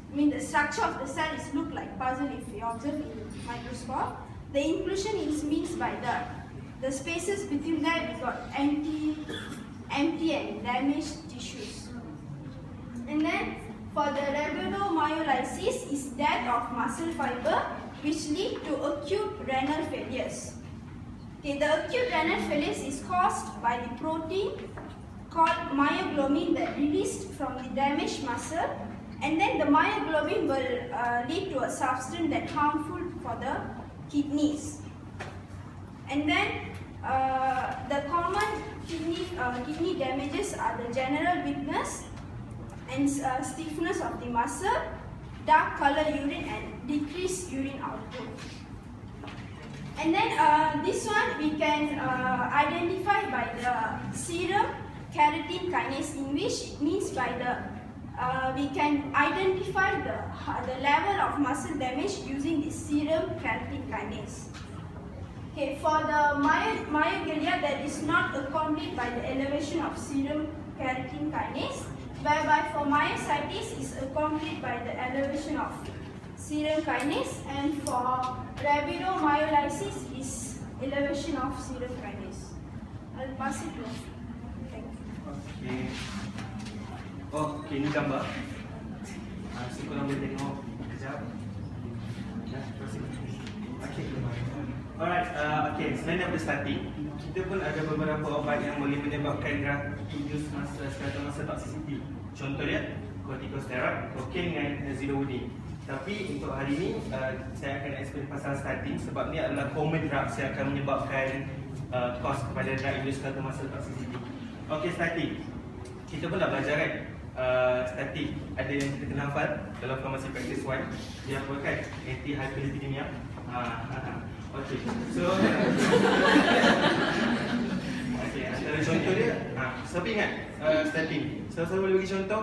The structure of the cell is look like puzzle if you observe in microscope. The inclusion means by the spaces between that we got empty and damaged tissues. And then for the rhabdomyolysis is death of muscle fiber which lead to acute renal failures. Okay, the acute renal failures is caused by the protein called myoglobin that released from the damaged muscle, and then the myoglobin will lead to a substance that harmful for the kidneys. And then the common kidney damages are the general weakness and stiffness of the muscle, dark color urine and decreased urine output. And then this one we can identify by the serum keratin kinase, in which it means by the we can identify the level of muscle damage using the serum keratin kinase. Okay, for the myoglia that is not accompanied by the elevation of serum keratin kinase, whereby for myositis is accompanied by the elevation of serum kinase, and for rhabdomyolysis is elevation of serum kinase. I'll pass it to you. Thank you. Okay, ini gambar. Korang boleh tengok kejap. Okay. Alright, selain daripada statin, kita pun ada beberapa obat yang boleh menyebabkan induced skeletal muscle toxicity. Contoh dia, corticosteroid, cocaine dengan zidovudine. Tapi untuk hari ini, saya akan explain pasal statin sebab ni adalah common drugs yang akan menyebabkan cause kepada induced skeletal muscle toxicity. Okay, statin. Kita pun dah belajar kan? Statin ada yang kita kena hafal dalam pharmacy practice 1. Dia apa kan? Anti-hyperlipidemia. Okay, so antara contoh dia, siapa ingat statin? Siapa boleh bagi contoh?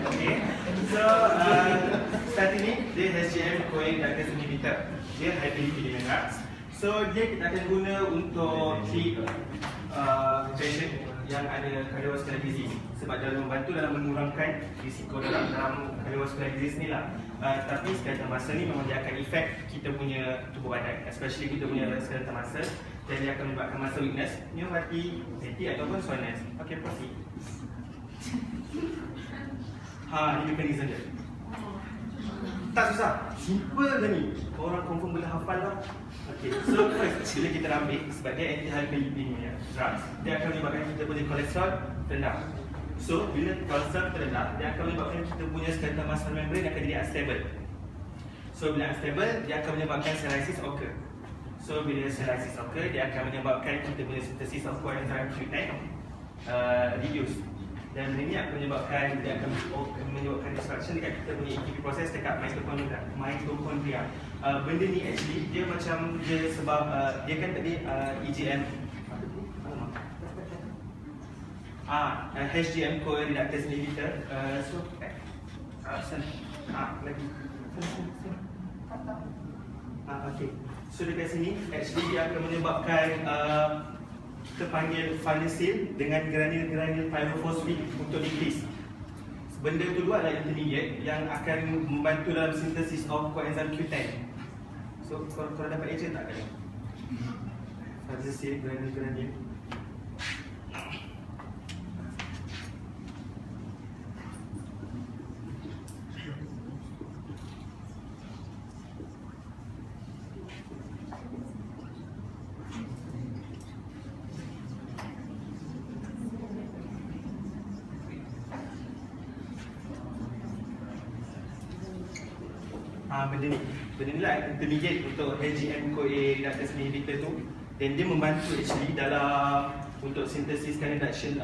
Okay. So statin ni dia HGM-CoA reductase inhibitor. Dia hyperlipidemia drugs. So dia kita akan guna untuk treat patient yang ada cardiovascular disease sebab dia membantu dalam mengurangkan risiko dalam cardiovascular disease ni lah. Tapi skeletal muscle ni memang dia akan efek kita punya tubuh badan, especially kita punya skeletal muscle, dan dia akan menyebabkan muscle weakness, neuropathy, fatigue ataupun soreness. Okay, proceed. Ini mekanisme dia. Tak susah, simple je ni. Orang confirm boleh hafal lah. Okay, so first, bila kita ambil, sebab dia anti-hyperlipidemia drugs, dia akan menyebabkan kita punya kolesterol rendah. So, bila kolesterol rendah, dia akan menyebabkan kita punya skeletal muscle membrane akan jadi unstable. So, bila unstable, dia akan menyebabkan cirrhosis occur. So, bila cirrhosis occur, dia akan menyebabkan kita punya synthesis of coenzyme Q10 reduce. Dan ini akan menyebabkan disruption dekat kita punya ATP proses dekat mitochondria. Benda ni actually dia macam dia sebab dia kan tadi EGM HGM-CoA reductase inhibitor. Lagi. Okay. So dekat sini actually dia akan menyebabkan kita panggil farnesyl dengan granul pyrophosphate untuk decrease. Benda tu dua adalah intermediate yang akan membantu dalam sintesis of coenzyme Q10. So, korang dapat eja tak kali? Farnesyl, granul. Benda ni lah intermediate untuk HGM-CoA reductase inhibitor tu, dan dia membantu actually dalam untuk sintesiskan reduction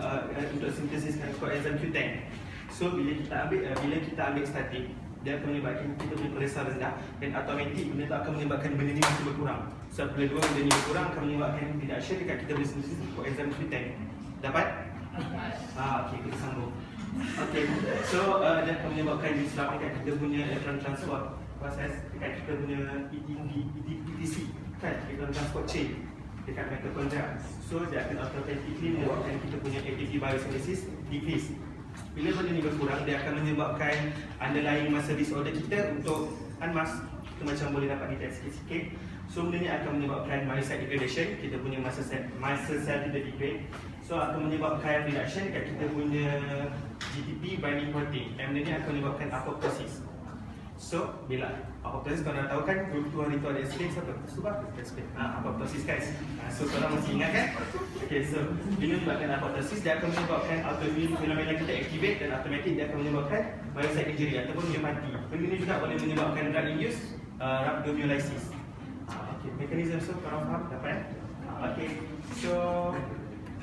untuk sintesiskan coenzyme Q10. So bila kita ambil statin, dia akan menyebabkan kita punya kolesterol rendah, dan automatik benda tu akan menyebabkan benda ni masih berkurang. So bila dua benda ni berkurang akan menyebabkan reduction dekat kita punya sintesis coenzyme Q10. Dapat? Okey, kita sambung. Okey, so dia akan menyebabkan disruption dekat kita punya electron transport proses, dekat kita punya ETC, kan, electron transport chain dekat mitokondria. So dia akan automatically menyebabkan kita punya ATP biosynthesis decrease. Bila benda ni berkurang, dia akan menyebabkan underlying muscle disorder kita untuk unmask. Kita macam boleh dapat detect sikit-sikit. So benda ni akan menyebabkan myocyte degradation, kita punya muscle cell kita degrade. So akan menyebabkan reduction dekat kita punya GTP binding protein. Dan benda ni akan menyebabkan apoptosis. So bila apoptosis, korang dah tahu kan, group 2 hari tu ada explain siapa? Sebab kita explain apoptosis guys. So korang masih ingat kan? Okay, so bila menyebabkan apoptosis, dia akan menyebabkan autoimmune fenomena kita activate dan automatic dia akan menyebabkan myocyte injury ataupun dia mati. Benda ni juga boleh menyebabkan drug induced rhabdomyolysis. Okay, mekanisme so korang faham? Dapat? Okay, so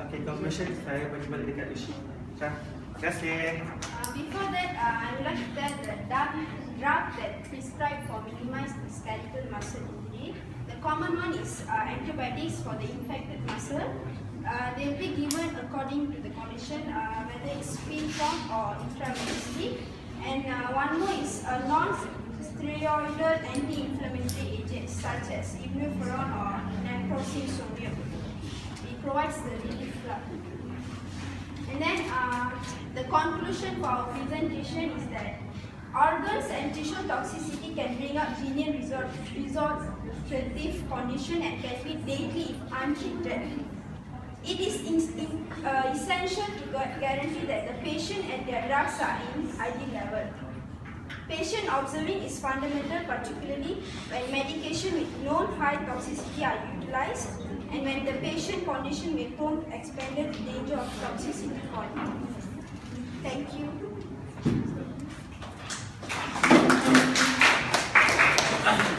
conclusion saya bagi balik dekat Lucy. Terima kasih. Before that, I would like to tell the drug that prescribed for minimize the skeletal muscle injury. The common one is antibiotics for the infected muscle. They will be given according to the condition, whether it's pill form or intravenously. And one more is non-steroidal anti-inflammatory agents such as immunotoxicity or naproxen sodium. It provides the relief. And then the conclusion for our presentation is that organs and tissue toxicity can bring up genial resorptive condition and can be deadly if untreated. It is essential to guarantee that the patient and their drugs are in ideal level. Patient observing is fundamental, particularly when medication with known high toxicity are utilized and when the patient condition may pose expanded danger of toxicity point. Thank you.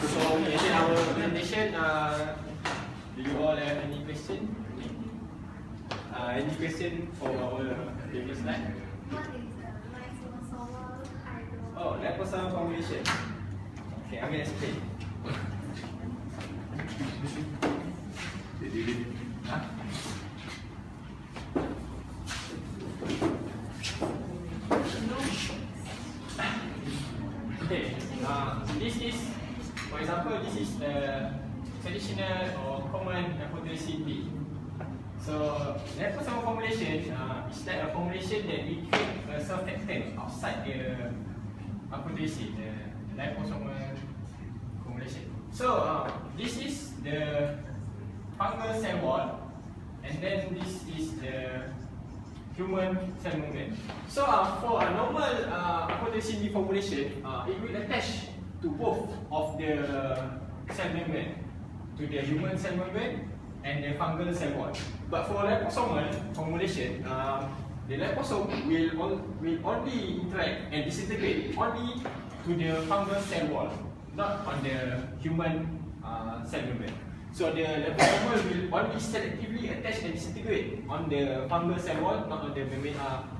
So we ended our presentation. Do you all have any question? Any question for our previous slide? What is lysosomal hydro? Oh, liposomal formulation. Okay, I'm gonna explain. Okay, this is, for example, this is the traditional or common lipotoxicity. So, liposomal formulation is like a formulation that we create a surfactant outside the lipotoxicity, the liposomal formulation. So, this is the fungal cell wall, and then this is the human cell membrane. So for a normal lipotoxicity formulation, it will attach to both of the cell membrane, to the human cell membrane and the fungal cell wall. But for liposomal formulation, the liposome will only interact and disintegrate only to the fungal cell wall, not on the human cell membrane. So the liposomal will only selectively attach and disintegrate on the fungal cell wall, not on the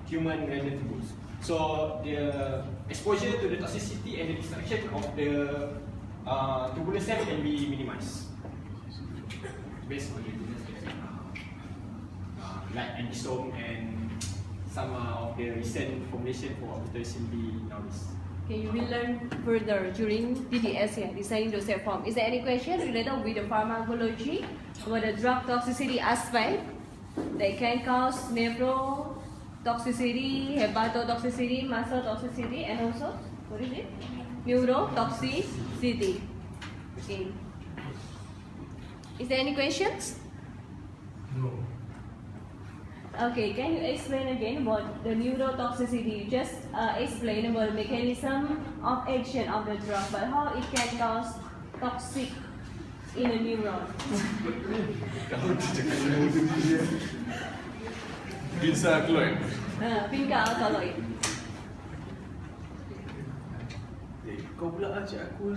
human renal tubules. So the exposure to the toxicity and the destruction of the tubular cell can be minimized based on the like endosome and some of the recent formulation for toxicity nowadays. Okay, you will learn further during DDS here, designing dosage form. Is there any question related with the pharmacology about the drug toxicity aspect? They can cause nephrotoxicity, hepatotoxicity, muscle toxicity, and also, what is it? Neurotoxicity. Okay. Is there any questions? No. Okay, can you explain again about the neurotoxicity? You just explain about the mechanism of action of the drug, but how it can cause toxic in a neuron. Pizza alkaloid. Pizza alkaloid. Kau pula cik aku.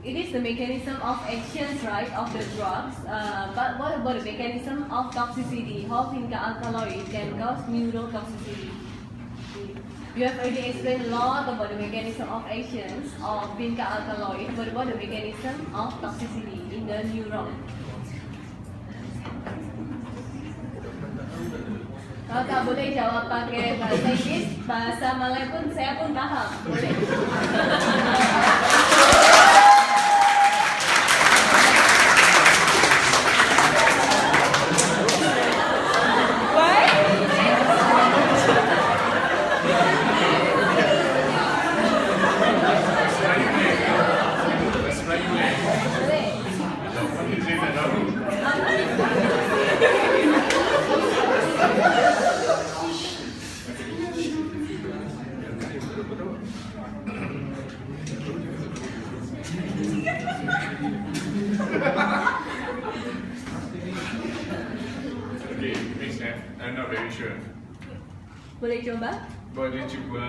it is the mechanism of actions, right, of the drugs. But what about the mechanism of toxicity? How vinca alkaloid can cause neurotoxicity? You have already explained a lot about the mechanism of actions of vinca alkaloid. What about the mechanism of toxicity in the neuron? Kalau tak boleh jawab pakai bahasa Inggris, bahasa Malay pun saya pun paham. Boleh. Okay, makes sense. I'm not very sure. Boleh coba? Boleh cuba.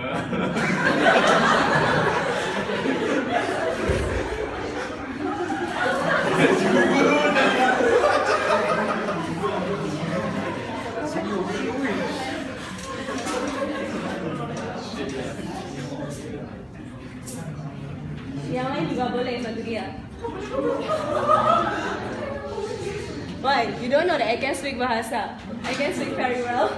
Yang lain juga boleh bantu dia. Why? You don't know that I can speak bahasa. I can speak very well.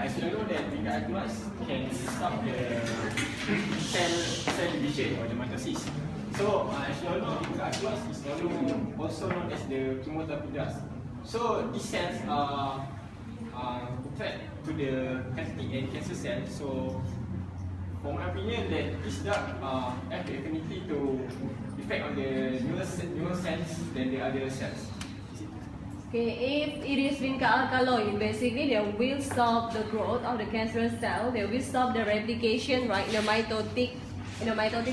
As you know that vinca-alkaloids can stop the cell division or the mitosis. So as you all know, vinca-alkaloids is also known as the chemotherapy drugs. So these cells are threat to the healthy and cancer cells. So for my opinion, that this drug have the affinity to effect on the neural cells than the other cells. Okay, if it is vinca alkaloid, basically they will stop the growth of the cancerous cell. They will stop the replication, right, in the mitotic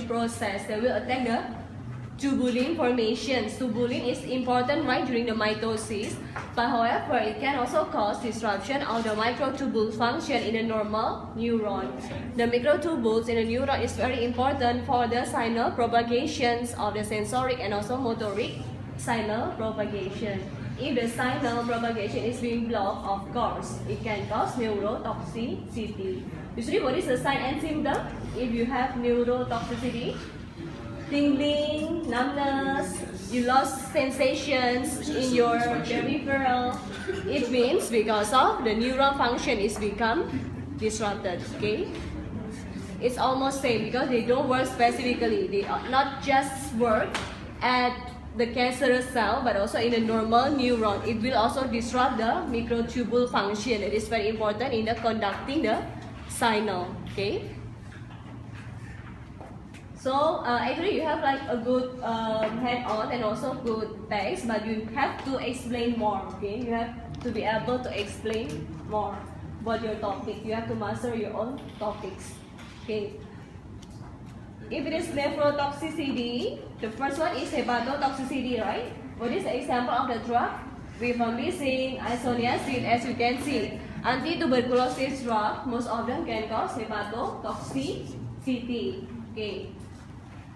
process. They will attack the tubulin formations. Tubulin is important, right, during the mitosis. But however, it can also cause disruption of the microtubule function in a normal neuron. The microtubules in a neuron is very important for the signal propagations of the sensoric and also motoric signal propagation. If the signal propagation is being blocked, of course, it can cause neurotoxicity. Usually, what is the sign and symptom? If you have neurotoxicity, tingling, numbness, you lost sensations in your peripheral, it means because of the neuron function is become disrupted. Okay, it's almost same because they don't work specifically. They not just work at the cancerous cell, but also in a normal neuron. It will also disrupt the microtubule function. It is very important in the conducting the signal. Okay. So actually you have like a good head-on and also good text, but you have to explain more. Okay, you have to be able to explain more about your topic. You have to master your own topics. Okay. If it is nephrotoxicity, the first one is hepatotoxicity, right? What is the example of the drug? Rifampicin, isoniazid, as you can see. Anti-tuberculosis drug, most of them can cause hepatotoxicity. Okay.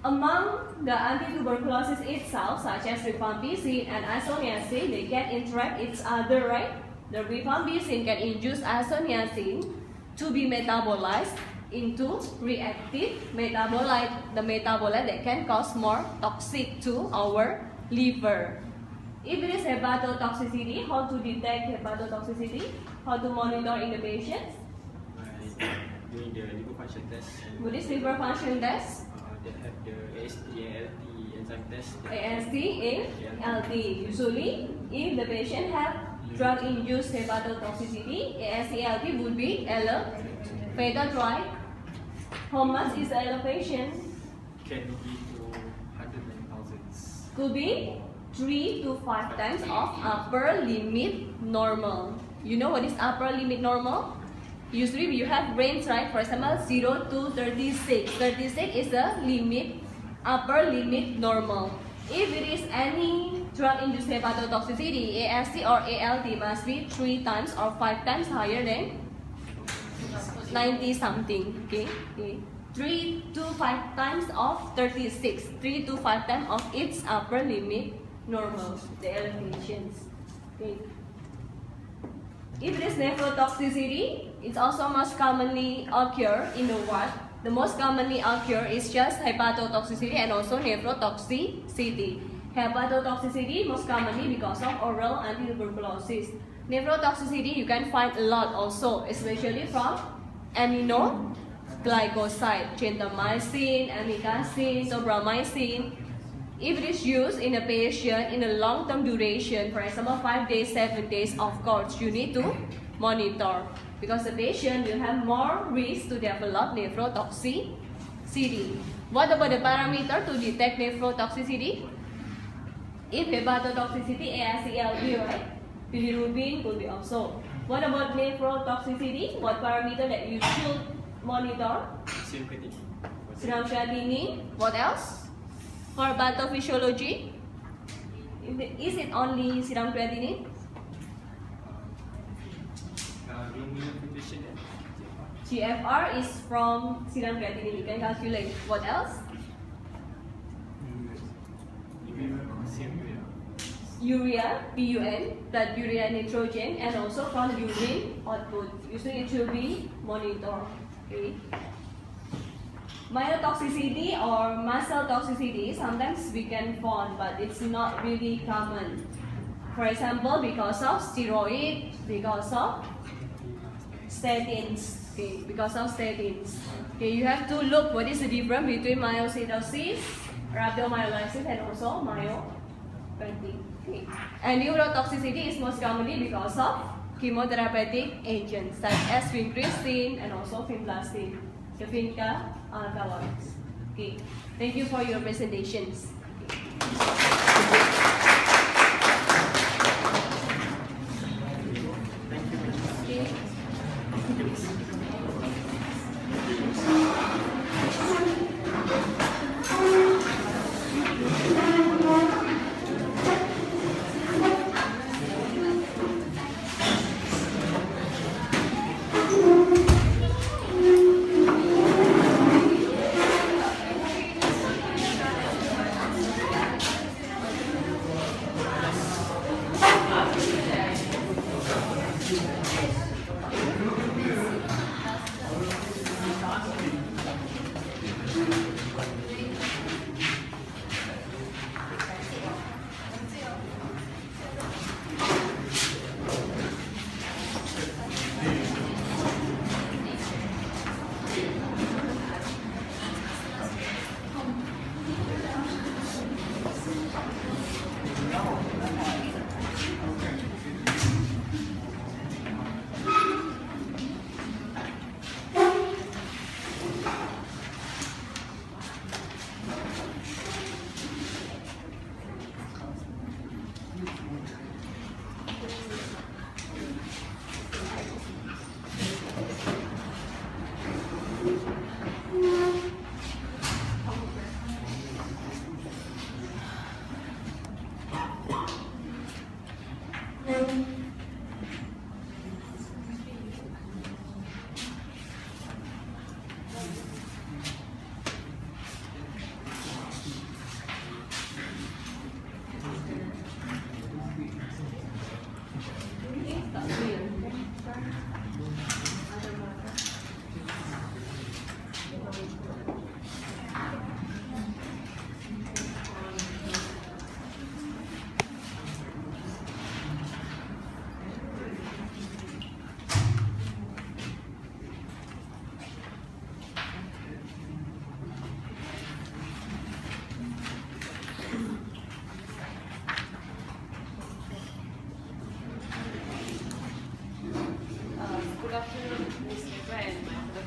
Among the anti-tuberculosis itself, such as rifampicin and isoniazid, they can interact each other, right? The rifampicin can induce isoniazid to be metabolized into reactive metabolite, the metabolite that can cause more toxic to our liver. If it is hepatotoxicity, how to detect hepatotoxicity? How to monitor in the patients? Doing the liver function test. What is liver function test? They have the AST and LT enzyme test. AST and LT. Usually, if the patient have drug-induced hepatotoxicity, ASCLT, would be elevated, right? How much is the elevation? Can be to 109,000. Could be 3 to 5 times of upper limit normal. You know what is upper limit normal? Usually you have range, right? For example, 0 to 36. 36 is the limit, upper limit normal. If it is any drug-induced hepatotoxicity, AST or ALT must be 3 times or 5 times higher than 90 something. Okay? 3 to 5 times of 36. 3 to 5 times of its upper limit normal, the elevations. Okay. If it is nephrotoxicity, it's also most commonly occur in the what? The most commonly occur is just hepatotoxicity and also nephrotoxicity. Hepatotoxicity most commonly because of oral antituberculosis. Nephrotoxicity you can find a lot also, especially from aminoglycoside, gentamicin, amikacin, tobramycin. If it is used in a patient in a long-term duration, for example 5 days, 7 days, of course you need to monitor because the patient will have more risk to develop nephrotoxicity. What about the parameter to detect nephrotoxicity? If hepatotoxicity, ASCLT, right? Bilirubin could be also. What about nephrotoxicity? What parameter that you should monitor? Serum creatinine. What else? For pathophysiology, is it only serum creatinine? GFR is from serum creatinine. You can calculate. What else? Urea, PUN, blood urea nitrogen, and also from urine output. Usually it should be monitored. Okay. Myotoxicity or muscle toxicity, sometimes we can find, but it's not really common. For example, because of steroid, because of statins. Okay, because of statins. Okay, you have to look what is the difference between myositis, rhabdomyolysis, and also myopathy. Okay. And neurotoxicity is most commonly because of chemotherapeutic agents such as vincristine and also vinblastine. The vinca alkaloids. Okay. Thank you for your presentations. Okay.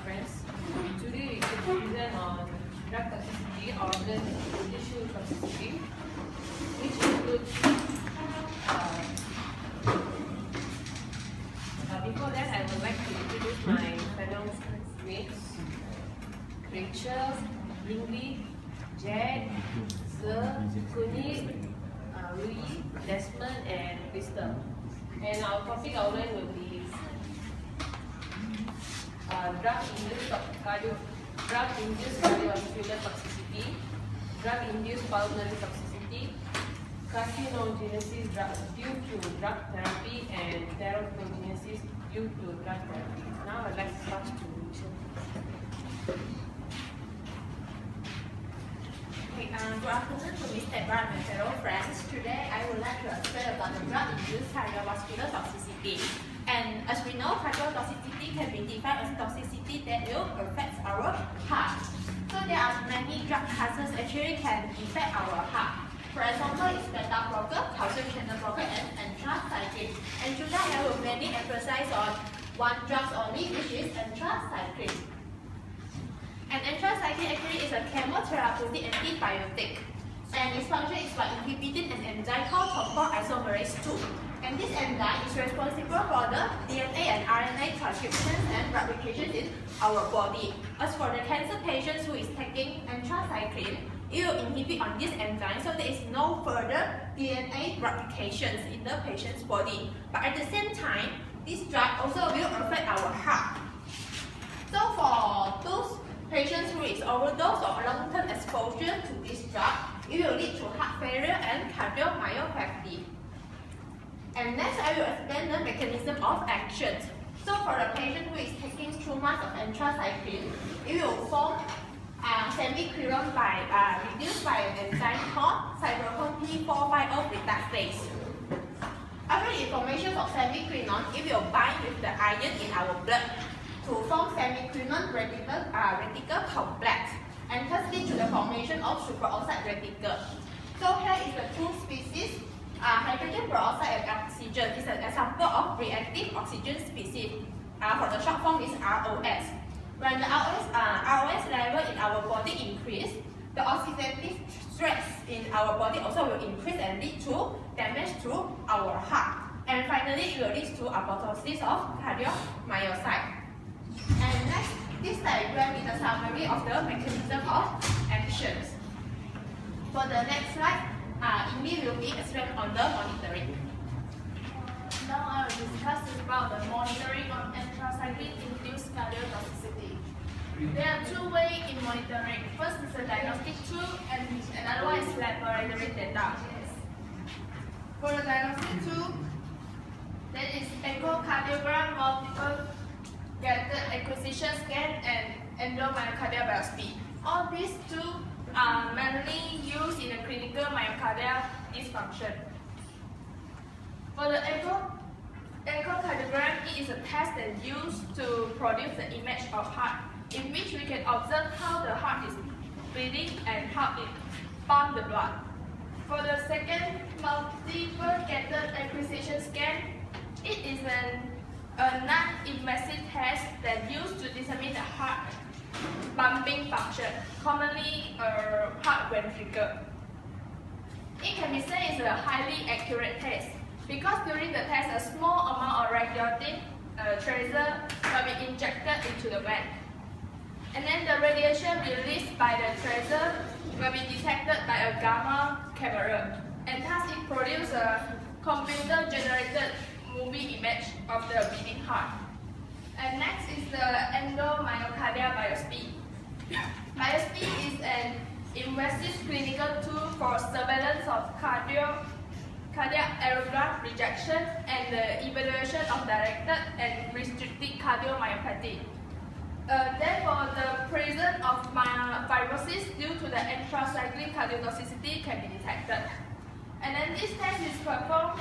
friends. Today we will present on drug toxicity or organ tissue toxicity, which includes before that I would like to introduce my fellow mates, Rachel, Ingrid, Jack, Sir, Kunit, Rui, Desmond, and Crystal. And our topic outline will be drug-induced cardiovascular toxicity, drug-induced pulmonary toxicity, carcinogenesis due to drug therapy, and teratogenesis due to drug therapy. Now I'd like to pass to Rachel. Good afternoon to Mr. Brown and fellow friends. Today I would like to explain about the drug-induced cardiovascular toxicity. And as we know, cardiotoxicity can be defined as toxicity that will affect our heart. So there are many drug classes actually can affect our heart. For example, it's beta blocker, calcium channel blocker, and anthracycline. And today I will mainly emphasize on one drug only, which is anthracycline. And anthracycline actually is a chemotherapeutic antibiotic. And its function is by inhibiting an enzyme called topoisomerase 2. And this enzyme is responsible for the DNA and RNA transcriptions and replication in our body. As for the cancer patients who is taking anthracycline, it will inhibit on this enzyme, so there is no further DNA replications in the patient's body. But at the same time, this drug also will affect our heart. So for those patients who is overdose or long-term exposure to this drug, it will lead to heart failure and cardiomyopathy. And next, I will explain the mechanism of action. So for the patient who is taking 2 months of anthracycline, it will form semiquinone reduced by an enzyme called cytochrome P450 reductase. After the formation of semiquinone, it will bind with the iron in our blood to form semiquinone reticle complex, and thus lead to the formation of superoxide reticle. So here is the 2 species. Hydrogen peroxide and oxygen is an example of reactive oxygen species. For the short form is ROS. When the ROS level in our body increase, the oxidative stress in our body also will increase and lead to damage to our heart. And finally, it will lead to apoptosis of cardiomyocyte. And next, this diagram is a summary of the mechanism of actions. For the next slide, Amy will be explained on the monitoring. Now I will discuss about the monitoring of anthracycline-induced cardiotoxicity. There are 2 ways in monitoring. First is a diagnostic tool, and another one is laboratory data. For the diagnostic tool, there is echocardiogram, multiple gated acquisition scan, and endomyocardial biopsy. All these 2 are mainly used in a clinical myocardial dysfunction. For the echocardiogram, it is a test that used to produce the image of heart, in which we can observe how the heart is beating and how it pumps the blood. For the second multiple gated acquisition scan, it is a non-invasive test that used to determine the heart pumping function, commonly heart ventricle. It can be said it's a highly accurate test because during the test, a small amount of radioactive tracer will be injected into the vein. And then the radiation released by the tracer will be detected by a gamma camera. And thus it produces a computer-generated movie image of the beating heart. And next is the endomyocardial biopsy. Biopsy is an invasive clinical tool for surveillance of cardiac aortic rejection and the evaluation of directed and restricted cardiomyopathy. Therefore, the presence of fibrosis due to the anthracycline cardiotoxicity can be detected. And then this test is performed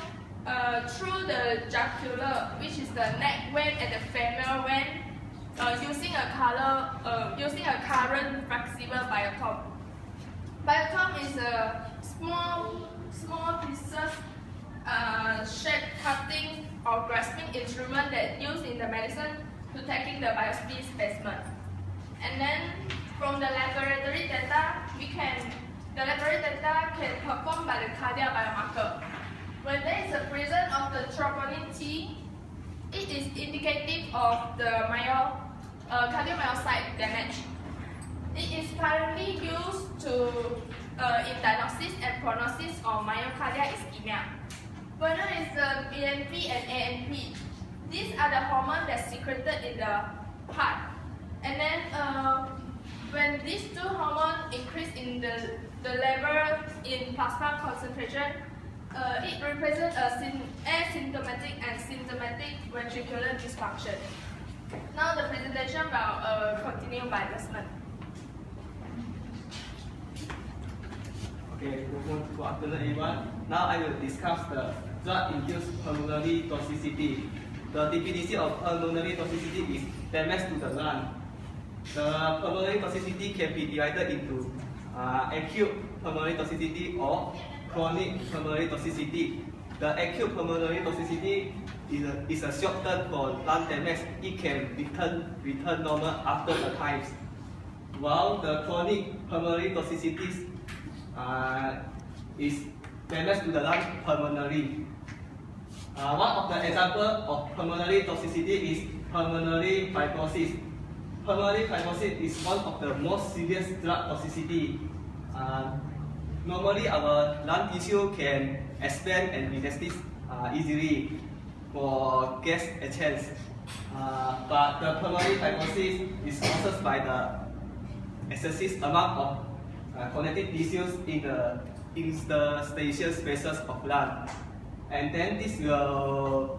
through the jugular, which is the neck vein and the femoral vein, using a current flexible biotome. Biotome is a small pieces shape cutting or grasping instrument that used in the medicine to taking the biopsy specimen. And then from the laboratory data, the laboratory data can performed by the cardiac biomarker. When there is a presence of the troponin T, it is indicative of the cardiomyocyte damage. It is currently used to in diagnosis and prognosis of myocardial ischemia. Further is the BNP and ANP. These are the hormones that secreted in the heart. And then when these two hormones increase in the level in plasma concentration, it represents asymptomatic and symptomatic ventricular dysfunction. Now the presentation will continue by Desmond. Okay, good afternoon everyone. Now I will discuss the drug-induced pulmonary toxicity. The definition of pulmonary toxicity is damage to the lung. The pulmonary toxicity can be divided into acute pulmonary toxicity or chronic pulmonary toxicity. The acute pulmonary toxicity is a short term for lung damage. It can return normal after the times. While the chronic pulmonary toxicity is damage to the lung permanently. One of the examples of pulmonary toxicity is pulmonary fibrosis. Pulmonary fibrosis is one of the most serious drug toxicity. Normally, our lung tissue can expand and metastasise easily for gas exchange. But the pulmonary fibrosis is caused by the excessive amount of connective tissues in the interstitial spaces of lung, and then this will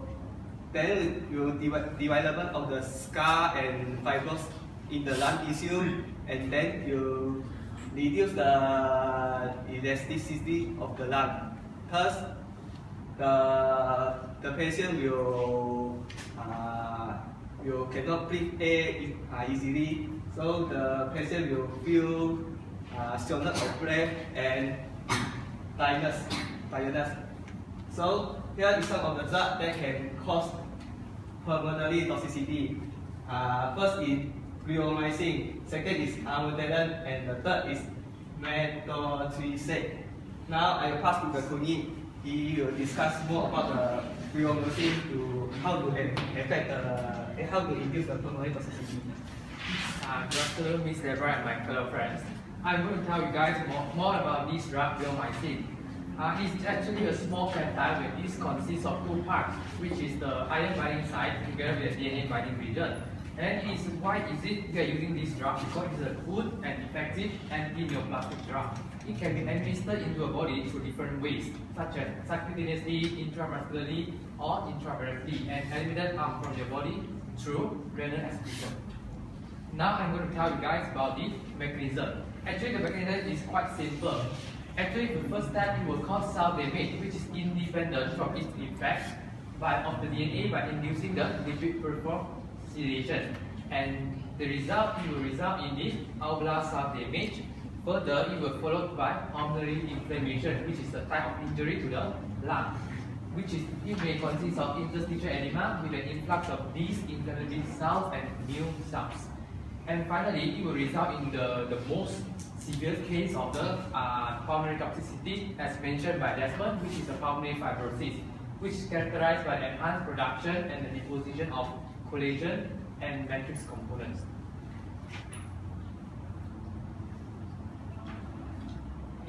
development of the scar and fibrosis in the lung tissue, and then you reduce the elasticity of the lung. Thus, the patient will cannot breathe air easily, so the patient will feel shortness of breath and tiredness. So here is some of the drugs that can cause pulmonary toxicity. First is bleomycin, second is amlodipine, and the third is methotrexate. Now I will pass to the colleague. He will discuss more about the bleomycin to how to affect how to induce the pulmonary toxicity. Good afternoon, Ms. Deborah and my fellow friends. I'm going to tell you guys more about this drug, bleomycin. It's actually a small peptide which consists of two parts, which is the iron binding site together with the DNA binding region. And why is it we are using this drug? Because it's a good and effective anti-neoplastic drug. It can be administered into a body through different ways, such as subcutaneously, intramuscularly, or intravenously, and eliminated harm from your body through renal excretion. Now I'm going to tell you guys about the mechanism. Actually, the mechanism is quite simple. Actually, the first step, it will cause cell damage, which is independent from its effect of the DNA by inducing the lipid phosphorylation. And the result, it will result in this alveolar cell damage. Further, it will followed by pulmonary inflammation, which is a type of injury to the lung, it may consist of interstitial edema with an influx of these inflammatory cells and new cells. And finally, it will result in the most severe case of the pulmonary toxicity, as mentioned by Desmond, which is a pulmonary fibrosis, which is characterized by enhanced production and the deposition of collagen and matrix components.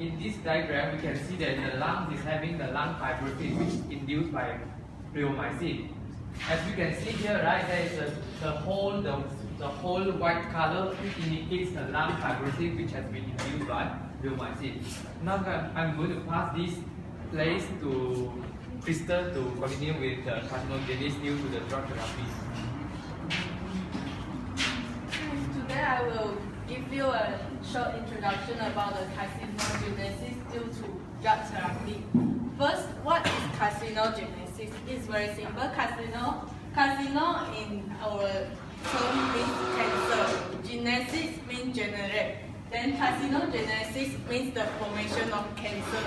In this diagram, we can see that the lungs is having the lung fibrosis, which is induced by bleomycin. As you can see here, right, there is the whole white color, which indicates the lung fibrosis which has been induced by bleomycin. Now I'm going to pass this place to Crystal to continue with the carcinogenesis due to the drug therapy. Today I will give you a short introduction about the carcinogenesis due to drug therapy. First, what is carcinogenesis? It's very simple. Carcino in our term means cancer. Genesis means generate. Then carcinogenesis means the formation of cancer.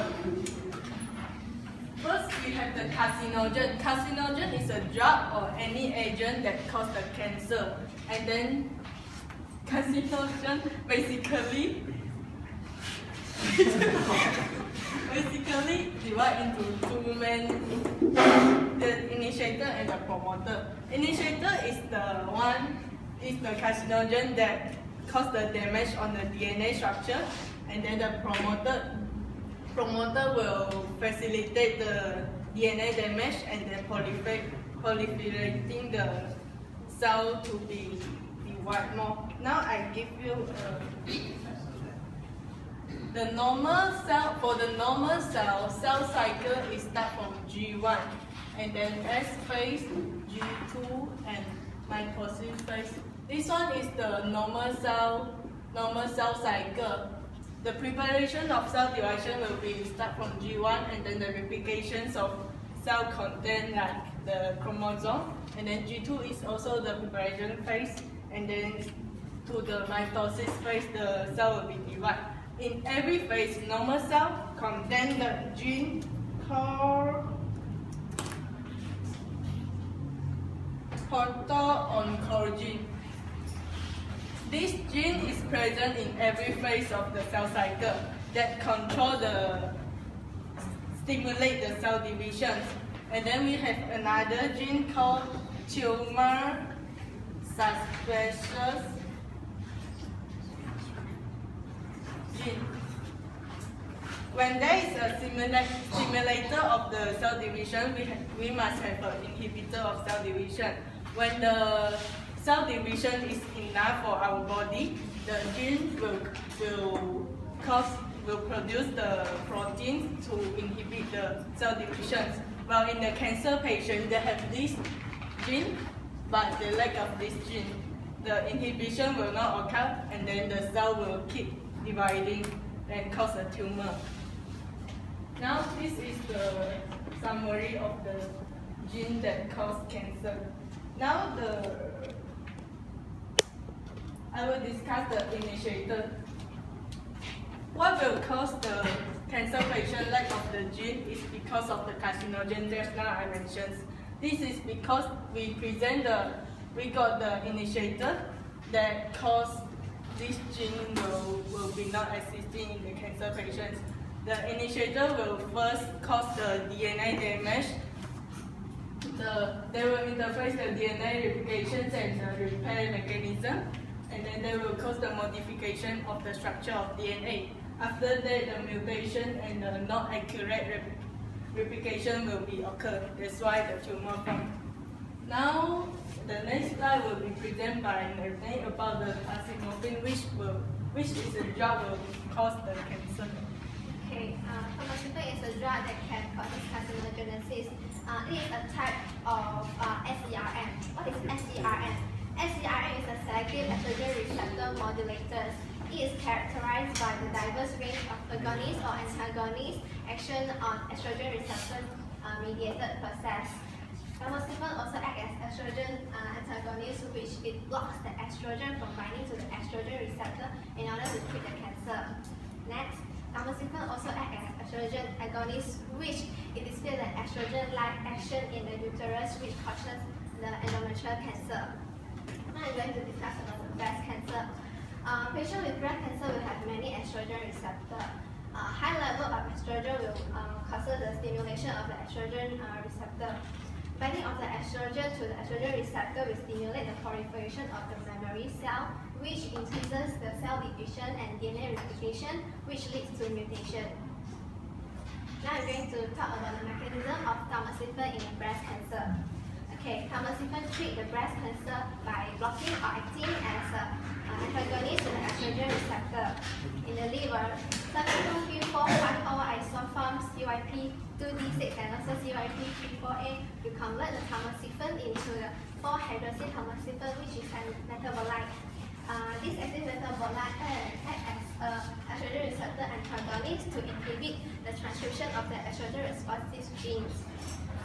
First, we have the carcinogen. Carcinogen is a drug or any agent that causes the cancer. And then carcinogen basically divide into two main, the initiator and the promoter. Initiator is the carcinogen that causes the damage on the DNA structure, and then the promoter will facilitate the DNA damage and then proliferating the cell to be divide more. Now I give you the normal cell. For the normal cell cycle is start from G1 and then S phase, G2 and mitosis phase. This one is the normal cell cycle. The preparation of cell division will be start from G1 and then the replications of cell content like the chromosome, and then G2 is also the preparation phase, and then to the mitosis phase the cell will be divided. In every phase, normal cell contain the gene called proto-oncogene. This gene is present in every phase of the cell cycle that stimulate the cell divisions. And then we have another gene called tumor suppressor gene. When there is a stimulator of the cell division, we must have an inhibitor of cell division. When the cell division is enough for our body, the gene will produce the protein to inhibit the cell divisions. While in the cancer patient, they have this gene, but the lack of this gene, the inhibition will not occur, and then the cell will keep dividing and cause a tumor. Now this is the summary of the gene that cause cancer. Now I will discuss the initiator. What will cause the cancer patient lack of the gene is because of the carcinogen just now I mentioned. This is because we got the initiator that cause this gene will be not existing in the cancer patients. The initiator will first cause the DNA damage. They will interface the DNA replications and the repair mechanism, and then they will cause the modification of the structure of DNA. After that, the mutation and the not accurate replication will be occurred. That's why the tumor forms. Now, the next slide will be presented by Renal about the tamoxifen, which is a drug will cause the cancer. Okay, tamoxifen is a drug that can cause carcinogenesis. It is a type of SERM. What is SERM? SERM is a selective estrogen receptor modulators. It is characterized by the diverse range of agonist or antagonist action on estrogen receptor mediated process. Tamoxifen also acts as estrogen antagonist, which it blocks the estrogen from binding to the estrogen receptor in order to treat the cancer. Next, tamoxifen also acts as estrogen agonist, which it displays the estrogen-like action in the uterus, which causes the endometrial cancer. Now I'm going to discuss about the breast cancer. Patients with breast cancer will have many estrogen receptors. High level of estrogen will cause the stimulation of the estrogen receptor. Binding of the estrogen to the estrogen receptor will stimulate the proliferation of the memory cell, which increases the cell division and DNA replication, which leads to mutation. Now I'm going to talk about the mechanism of tamoxifen in breast cancer. Okay, tamoxifen treats the breast cancer by blocking or acting as antagonist to the estrogen receptor. In the liver, 7-2-3-4-5-isoform CYP2D6 and also CYP3-4A will convert the tamoxifen into the 4-hydroxytamoxifen, which is a metabolite. This active metabolite acts as estrogen receptor antagonist to inhibit the transcription of the estrogen responsive genes.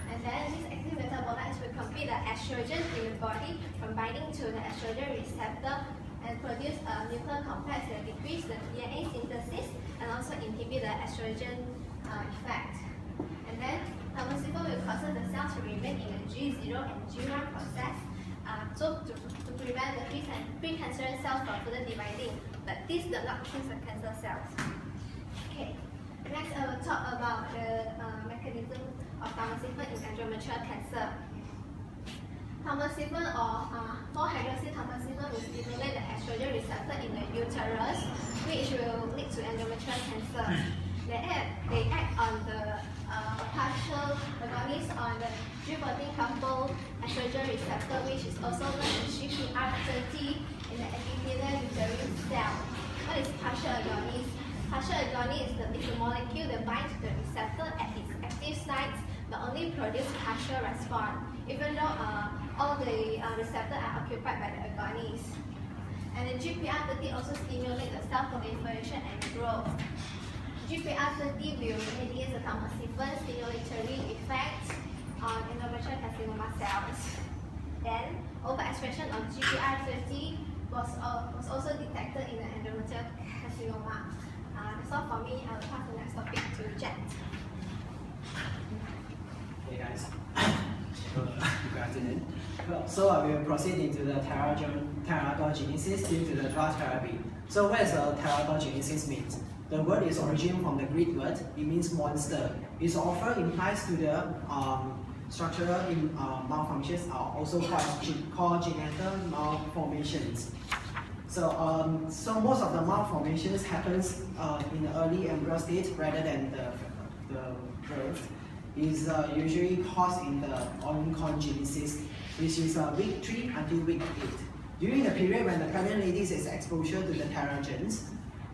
And then these active metabolites will compete the estrogen in the body from binding to the estrogen receptor and produce a nuclear complex that decrease the DNA synthesis and also inhibit the estrogen effect. And then Tamoxifen will cause the cells to remain in the G0 and G1 process to prevent the precancerous cells from further dividing, but this does not kill the cancer cells. Okay, next I will talk about the mechanism of tamoxifen in endometrial cancer. Tamoxifen or 4-hydroxytamoxifen will stimulate the estrogen receptor in the uterus, which will lead to endometrial cancer. They act on the partial agonist on the G14 coupled estrogen receptor, which is also known as GPR30 in the epithelial uterine cell. What is partial agonist? Partial agonist is the molecule that binds to the receptor at its active sites but only produce partial response, even though all the receptors are occupied by the agonist. And the GPR30 also stimulates the cell proliferation and growth. GPR30 will mediate the tamoxifen stimulatory effect on endometrial carcinoma cells. Then, overexpression of GPR30 was also detected in the endometrial carcinoma. That's all for me. I will pass the next topic to Jet. Hey guys, good afternoon. So I will proceed into the teratogenesis due to the drug therapy. So what does teratogenesis mean? The word is originating from the Greek word. It means monster. It often implies to the structural malfunctions are also called genital malformations. So, so most of the malformations happens in the early embryo state rather than the birth. Is usually caused in the oncogenesis, which is week 3 until week 8. During the period when the pregnant ladies is exposure to the teratogens,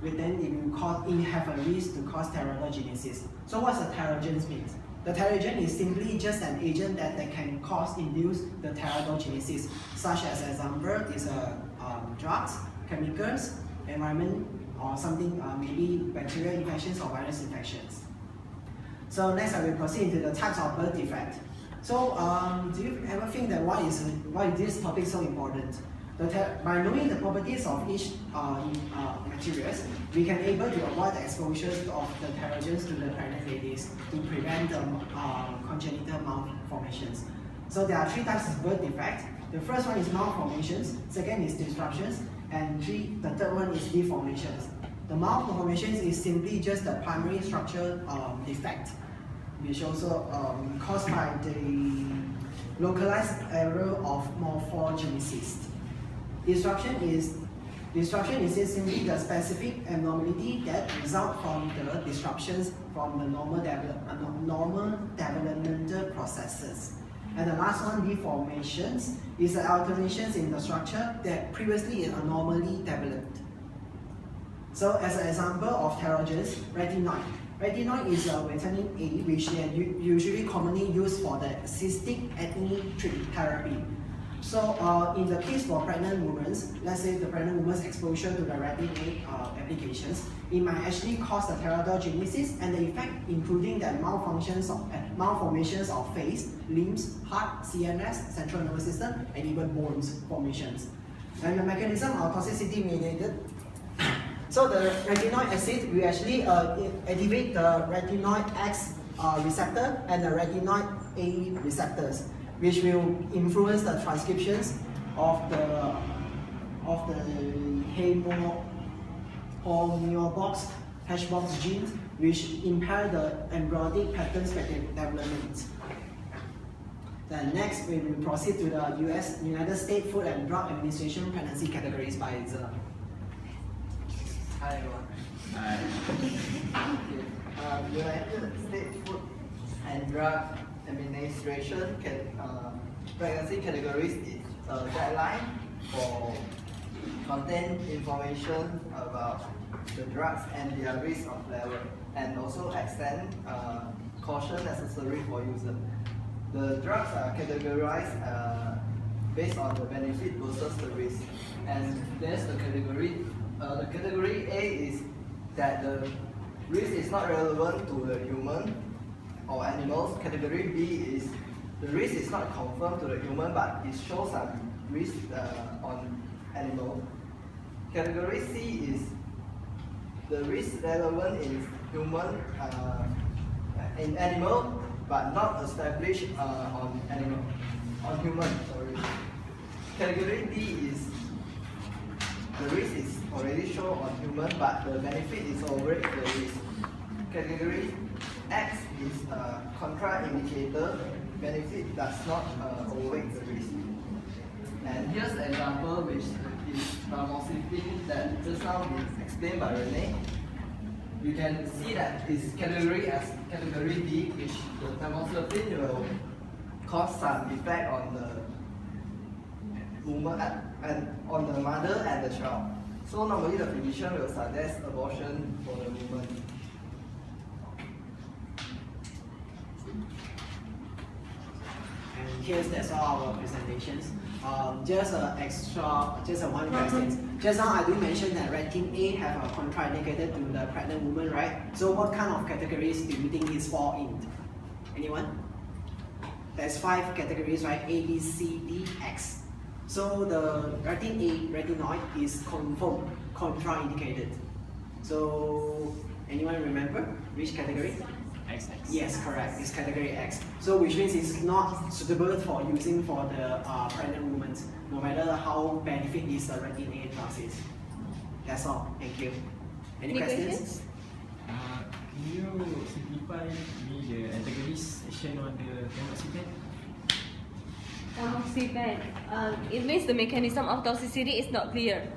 then it will have a risk to cause teratogenesis. So what's a teratogen means? The teratogen is simply just an agent that can induce the teratogenesis, such as example is drugs, chemicals, environment, or something maybe bacterial infections or virus infections. So next I will proceed into the types of birth defect. So do you ever think that why is this topic so important? By knowing the properties of each materials, we can able to avoid the exposure of the teratogens to the pregnant ladies to prevent the congenital malformations. So there are 3 types of birth defect. The first one is malformations, second is disruptions, and the third one is deformations. The malformations is simply just the primary structure defect, which also caused by the localized error of morphogenesis. Disruption is simply the specific abnormality that result from the disruptions from the normal developmental processes. And the last one, deformations, is the alterations in the structure that previously is abnormally developed. So as an example of teratogens, retinoid. Retinoid is a vitamin A, which is usually commonly used for the cystic acne therapy. So in the case for pregnant women, let's say the pregnant woman's exposure to the retinoid applications, it might actually cause the teratogenesis and the effect including the malformations of face, limbs, heart, CNS, central nervous system, and even bones formations. And the mechanism of toxicity mediated. So the retinoid acid will actually activate the retinoid X receptor and the retinoid A receptors, which will influence the transcriptions of the homeobox Hbox genes, which impair the embryonic pattern development. Then next, we will proceed to the United States Food and Drug Administration pregnancy categories by Zhe. Hi everyone. Hi. United States Food and Drug Administration pregnancy categories is a guideline for contain information about the drugs and their risk of level, and also extend caution necessary for user. The drugs are categorized based on the benefit versus the risk, and there's the category. The category A is that the risk is not relevant to the human or animals. Category B is the risk is not confirmed to the human, but it shows some risk on animal. Category C is the risk relevant in human, in animal, but not established on animal, on human. Sorry. Category D is the risk is already shown on human, but the benefit is overweight the risk. Category X is a contraindicator. Benefit does not overweight the risk. And here's an example which is tamoxifen that just now been explained by Renee. You can see that it's category as category D, which the tamoxifen will cause some effect on the woman and on the mother and the child. So normally the physician will suggest abortion for the woman. And here's that's all our presentations. Just one question. Just now I do mention that ranking A have a contraindicated to the pregnant woman, right? So what kind of categories do you think is fall in? Anyone? There's 5 categories, right? A, B, C, D, X. So the ranking A, retinoid, is confirmed contraindicated. So anyone remember which category? XX. Yes, correct. It's category X. So which means it's not suitable for using for the pregnant women, no matter how benefit is the ranking A plus is. That's all. Thank you. Any questions? Can you simplify me the categorization on the tamoxifen? Tamoxifen. It means the mechanism of toxicity is not clear.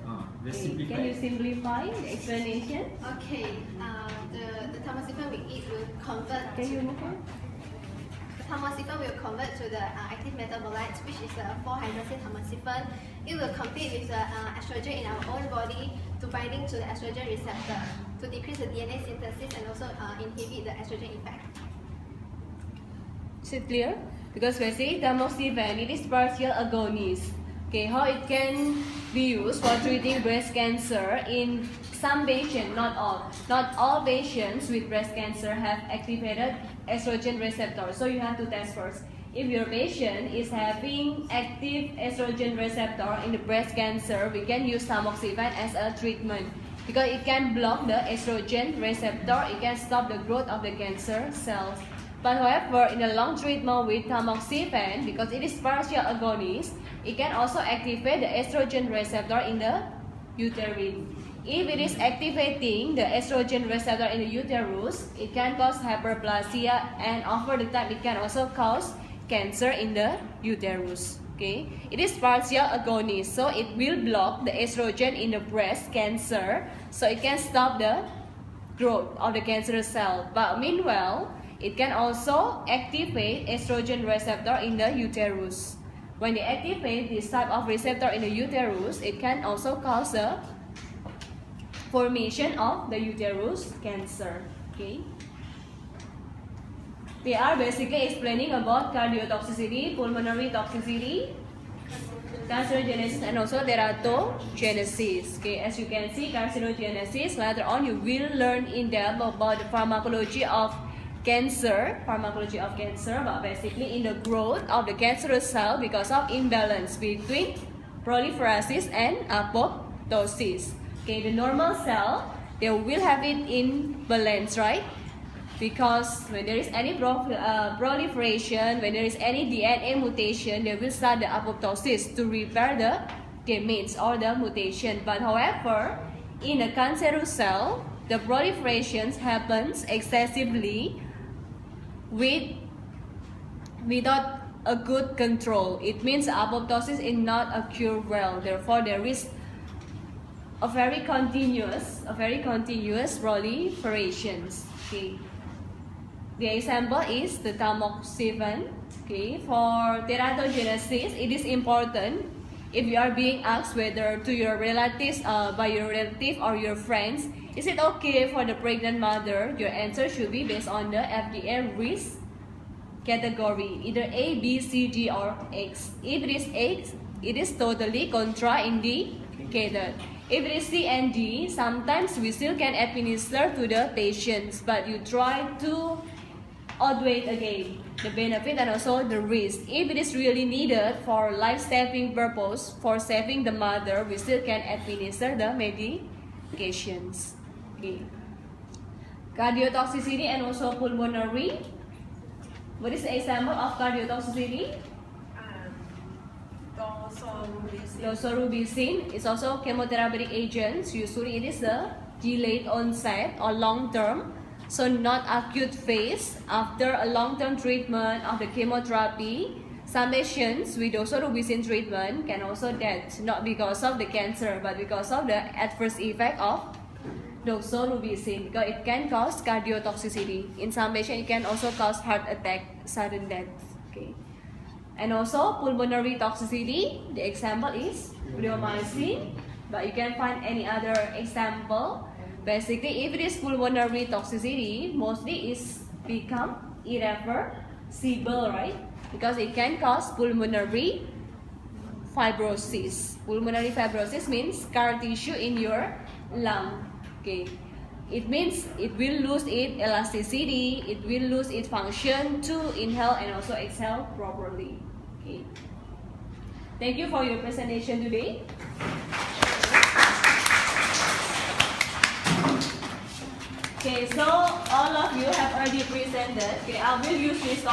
Okay. Can you simplify the explanation? Okay. The tamoxifen we eat will convert. Can you move on? The tamoxifen will convert to the active metabolites, which is 4-hydroxy tamoxifen. It will compete with the estrogen in our own body to binding to the estrogen receptor to decrease the DNA synthesis and also inhibit the estrogen effect. Is it clear? Because basically tamoxifen, it is partial agonist. Okay, how it can be used for treating breast cancer in some patients, not all. Not all patients with breast cancer have activated estrogen receptor. So you have to test first. If your patient is having active estrogen receptor in the breast cancer, we can use tamoxifen as a treatment because it can block the estrogen receptor. It can stop the growth of the cancer cells. But however, in the long treatment with tamoxifen, because it is partial agonist, it can also activate the estrogen receptor in the uterine. If it is activating the estrogen receptor in the uterus, it can cause hyperplasia, and over the time it can also cause cancer in the uterus. Okay, it is partial agonist, so it will block the estrogen in the breast cancer, so it can stop the growth of the cancerous cell. But meanwhile, it can also activate estrogen receptor in the uterus. When they activate this type of receptor in the uterus, it can also cause the formation of the uterus cancer. Okay. We are basically explaining about cardiotoxicity, pulmonary toxicity, carcinogenesis, and also teratogenesis. Okay, as you can see, carcinogenesis, later on you will learn in depth about the pharmacology of cancer, but basically in the growth of the cancerous cell because of imbalance between proliferation and apoptosis. Okay, the normal cell, they will have it in balance, right? Because when there is any proliferation, when there is any DNA mutation, they will start the apoptosis to repair the damage or the mutation. But however, in a cancerous cell, the proliferation happens excessively without a good control. It means apoptosis is not occurred well. Therefore, there is a very continuous proliferations. Okay. The example is the tamoxifen. Okay. For teratogenesis, it is important if you are being asked whether to your relatives, by your relative or your friends, is it okay for the pregnant mother? Your answer should be based on the FDA risk category, either A, B, C, D, or X. If it is X, it is totally contraindicated. If it is C and D, sometimes we still can administer to the patients, but you try to outweigh again the benefit and also the risk. If it is really needed for life-saving purpose, for saving the mother, we still can administer the medications. Okay. Cardiotoxicity and also pulmonary What is the example of cardiotoxicity? Doxorubicin is also chemotherapeutic agent. Usually it is a delayed onset or long term, so not acute phase. After a long term treatment of the chemotherapy, some patients with doxorubicin treatment can also die, not because of the cancer, but because of the adverse effect of doxorubicin, because it can cause cardiotoxicity. In some patients, it can also cause heart attack, sudden death. Okay. And also pulmonary toxicity, the example is bleomycin, but you can find any other example. Basically, if it is pulmonary toxicity, mostly it's become irreversible, right? Because it can cause pulmonary fibrosis. Pulmonary fibrosis means scar tissue in your lung. Okay. It means it will lose its elasticity, it will lose its function to inhale and also exhale properly. Okay. Thank you for your presentation today. Okay, so all of you have already presented. Okay, I will use this